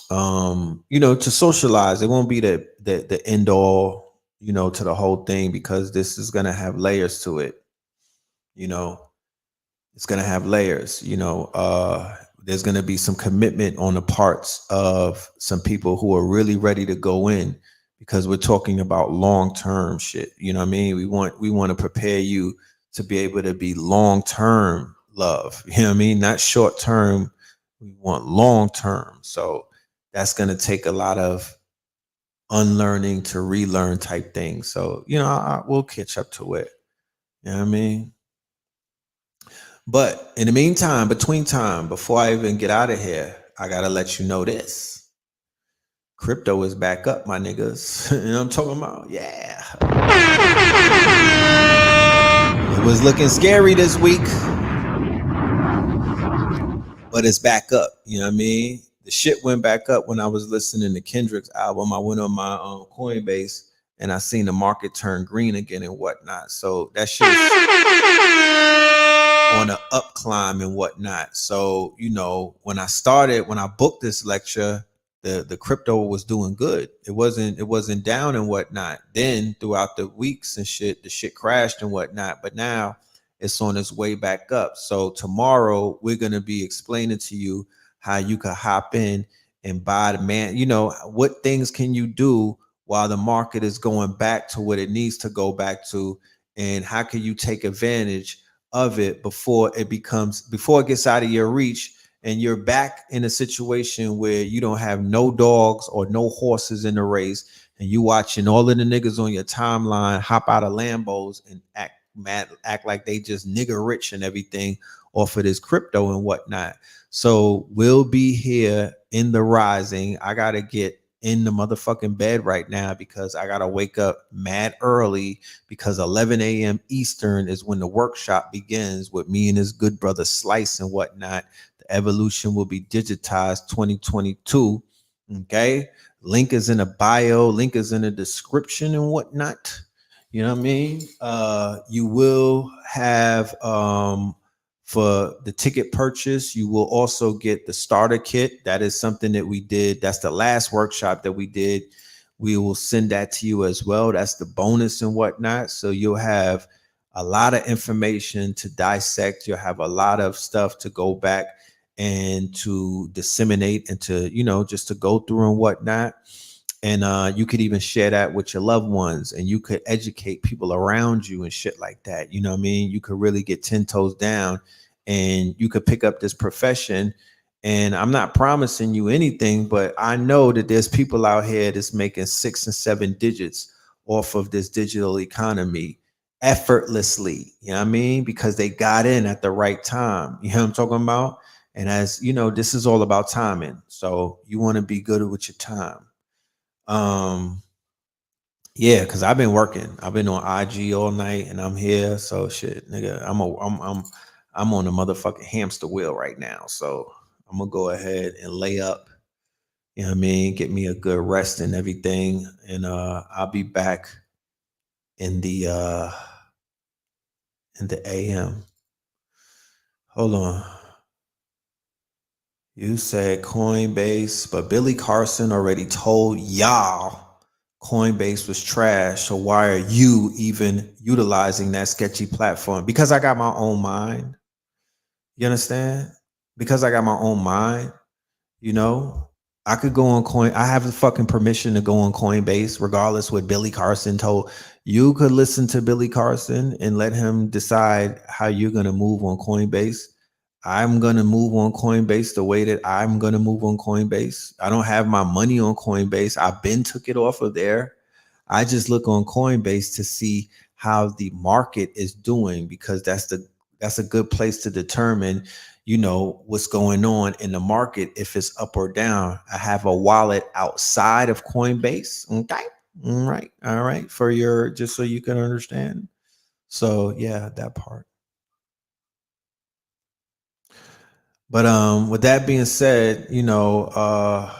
To socialize. It won't be the end all, to the whole thing because this is going to have layers to it. You know, it's going to have layers. There's going to be some commitment on the parts of some people who are really ready to go in because we're talking about long term shit. You know what I mean? We want to prepare you to be able to be long term love. You know what I mean? Not short term. We want long term. So that's going to take a lot of unlearning to relearn type thing. So, we'll catch up to it. You know what I mean? But in the meantime, between time, before I even get out of here, I gotta let you know this. Crypto is back up, my niggas. You know what I'm talking about? Yeah. It was looking scary this week, but it's back up. You know what I mean? The shit went back up when I was listening to Kendrick's album. I went on my Coinbase and I seen the market turn green again and whatnot. So that shit on an up climb and whatnot. So, when I booked this lecture, the crypto was doing good. It wasn't down and whatnot. Then throughout the weeks and shit, the shit crashed and whatnot. But now it's on its way back up. So tomorrow we're gonna be explaining to you how you could hop in and buy the man. What things can you do while the market is going back to what it needs to go back to, and how can you take advantage of it before it gets out of your reach and you're back in a situation where you don't have no dogs or no horses in the race, and you watching all of the niggas on your timeline hop out of Lambos and act mad, act like they just nigger rich and everything off of this crypto and whatnot. So we'll be here in the rising. I gotta get in the motherfucking bed right now because I gotta wake up mad early because 11 a.m. Eastern is when the workshop begins with me and his good brother Slice and whatnot. The evolution will be digitized 2022. Okay. Link is in the bio, link is in the description and whatnot. You know what I mean? You will have for the ticket purchase, you will also get the starter kit. That is something that we did. That's the last workshop that we did. We will send that to you as well. That's the bonus and whatnot. So you'll have a lot of information to dissect. You'll have a lot of stuff to go back and to disseminate and to, just to go through and whatnot. And you could even share that with your loved ones, and you could educate people around you and shit like that. You know what I mean? You could really get 10 toes down and you could pick up this profession. And I'm not promising you anything, but I know that there's people out here that's making 6 and 7 digits off of this digital economy effortlessly. You know what I mean? Because they got in at the right time. You know what I'm talking about? And as you know, this is all about timing. So you want to be good with your time. Yeah, because I've been working. I've been on IG all night and I'm here. So shit, nigga, I'm on a motherfucking hamster wheel right now. So I'm gonna go ahead and lay up. You know what I mean? Get me a good rest and everything. And I'll be back in the AM. Hold on. You said Coinbase, but Billy Carson already told y'all Coinbase was trash. So why are you even utilizing that sketchy platform? Because I got my own mind. You understand? Because I got my own mind, you know, I could go on I have the fucking permission to go on Coinbase, regardless what Billy Carson told. You could listen to Billy Carson and let him decide how you're going to move on Coinbase. I'm going to move on Coinbase the way that I'm going to move on Coinbase. I don't have my money on Coinbase. I've been took it off of there. I just look on Coinbase to see how the market is doing, because that's a good place to determine, what's going on in the market, if it's up or down. I have a wallet outside of Coinbase. Okay. All right. For your, just so you can understand. So yeah, that part. But with that being said, love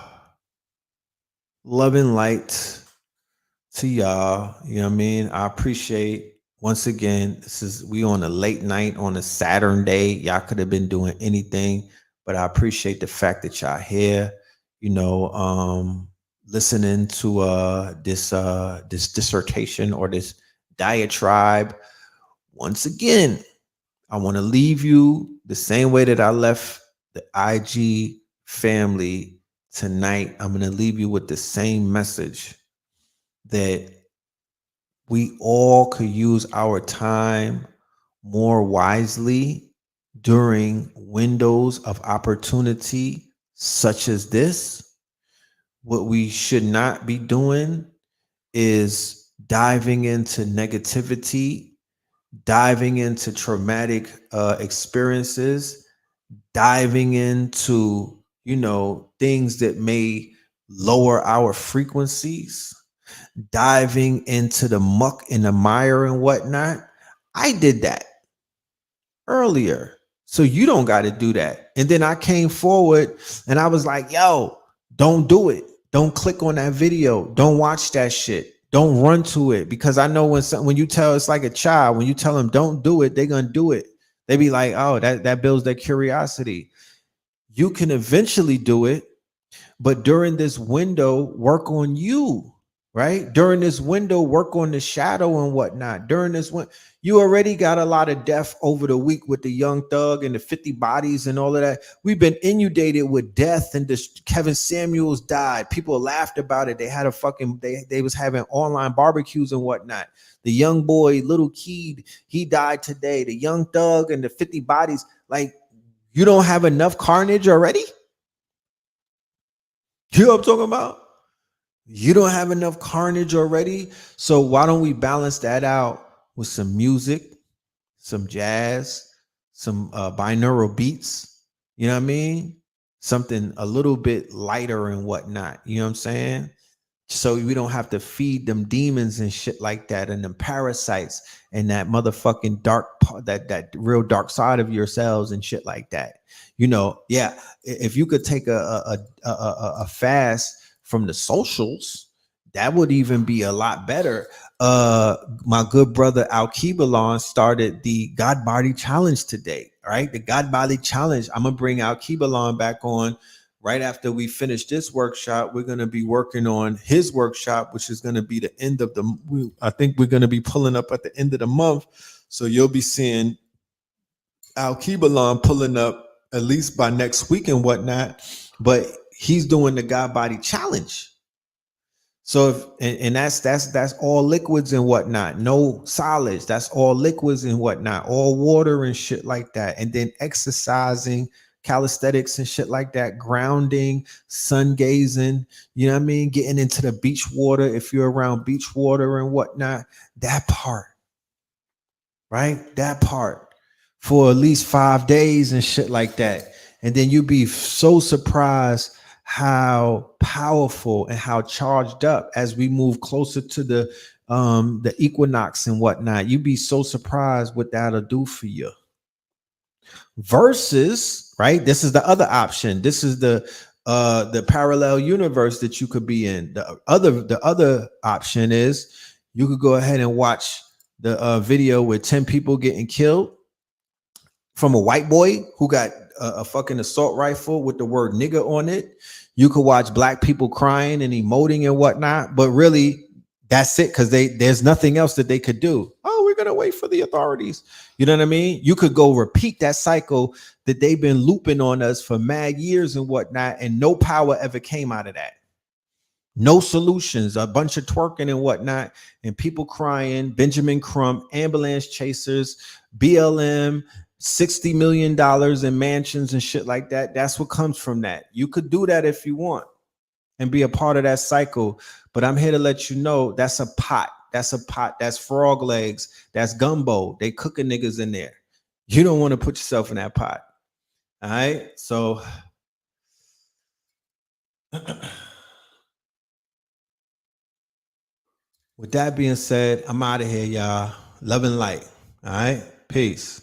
and light to y'all. You know what I mean? I appreciate once again, we on a late night on a Saturn day. Y'all could have been doing anything, but I appreciate the fact that y'all here, you know, listening to this dissertation or this diatribe. Once again, I want to leave you the same way that I left the IG family tonight. I'm going to leave you with the same message that we all could use our time more wisely during windows of opportunity such as this. What we should not be doing is diving into negativity, diving into traumatic experiences, diving into, things that may lower our frequencies, diving into the muck and the mire and whatnot. I did that earlier. So you don't got to do that. And then I came forward and I was like, yo, don't do it. Don't click on that video. Don't watch that shit. Don't run to it. Because I know when you tell, it's like a child, when you tell them don't do it, they're going to do it. They be like, oh, that builds their curiosity. You can eventually do it, but during this window, work on you, right? During this window, work on the shadow and whatnot. During this one, you already got a lot of death over the week with the Young Thug and the 50 bodies and all of that. We've been inundated with death, and this Kevin Samuels died. People laughed about it. They had they was having online barbecues and whatnot. The young boy, Little Keed, he died today. The Young Thug and the 50 bodies. Like, you don't have enough carnage already? You know what I'm talking about? You don't have enough carnage already. So why don't we balance that out with some music, some jazz, some binaural beats? You know what I mean? Something a little bit lighter and whatnot. You know what I'm saying? So we don't have to feed them demons and shit like that, and them parasites and that motherfucking that real dark side of yourselves and shit like that. Yeah. If you could take a fast from the socials, that would even be a lot better. My good brother Al Kibalon started the God Body Challenge today. Right, the God Body Challenge. I'm gonna bring Al Kibalon back on. Right after we finish this workshop, we're going to be working on his workshop, which is going to be the end of I think we're going to be pulling up at the end of the month. So you'll be seeing Al Kibalon pulling up at least by next week and whatnot. But he's doing the God Body Challenge. So that's all liquids and whatnot, no solids. That's all liquids and whatnot, all water and shit like that. And then exercising, calisthenics and shit like that, grounding, sun gazing, you know what I mean? Getting into the beach water if you're around beach water and whatnot. That part, right? That part for at least 5 days and shit like that. And then you'd be so surprised how powerful and how charged up as we move closer to the equinox and whatnot. You'd be so surprised what that'll do for you. Versus, right? This is the other option. This is the parallel universe that you could be in. The other option is you could go ahead and watch the video with 10 people getting killed from a white boy who got a fucking assault rifle with the word nigga on it. You could watch black people crying and emoting and whatnot, but really that's it, because there's nothing else that they could do. Oh, we're gonna wait for the authorities. You know what I mean? You could go repeat that cycle that they've been looping on us for mad years and whatnot, and no power ever came out of that. No solutions, a bunch of twerking and whatnot, and people crying, Benjamin Crump, ambulance chasers, BLM, $60 million in mansions and shit like that. That's what comes from that. You could do that if you want and be a part of that cycle. But I'm here to let you know that's a pot. That's a pot. That's frog legs. That's gumbo. They cooking niggas in there. You don't want to put yourself in that pot. All right. So with that being said, I'm out of here, y'all. Love and light. All right. Peace.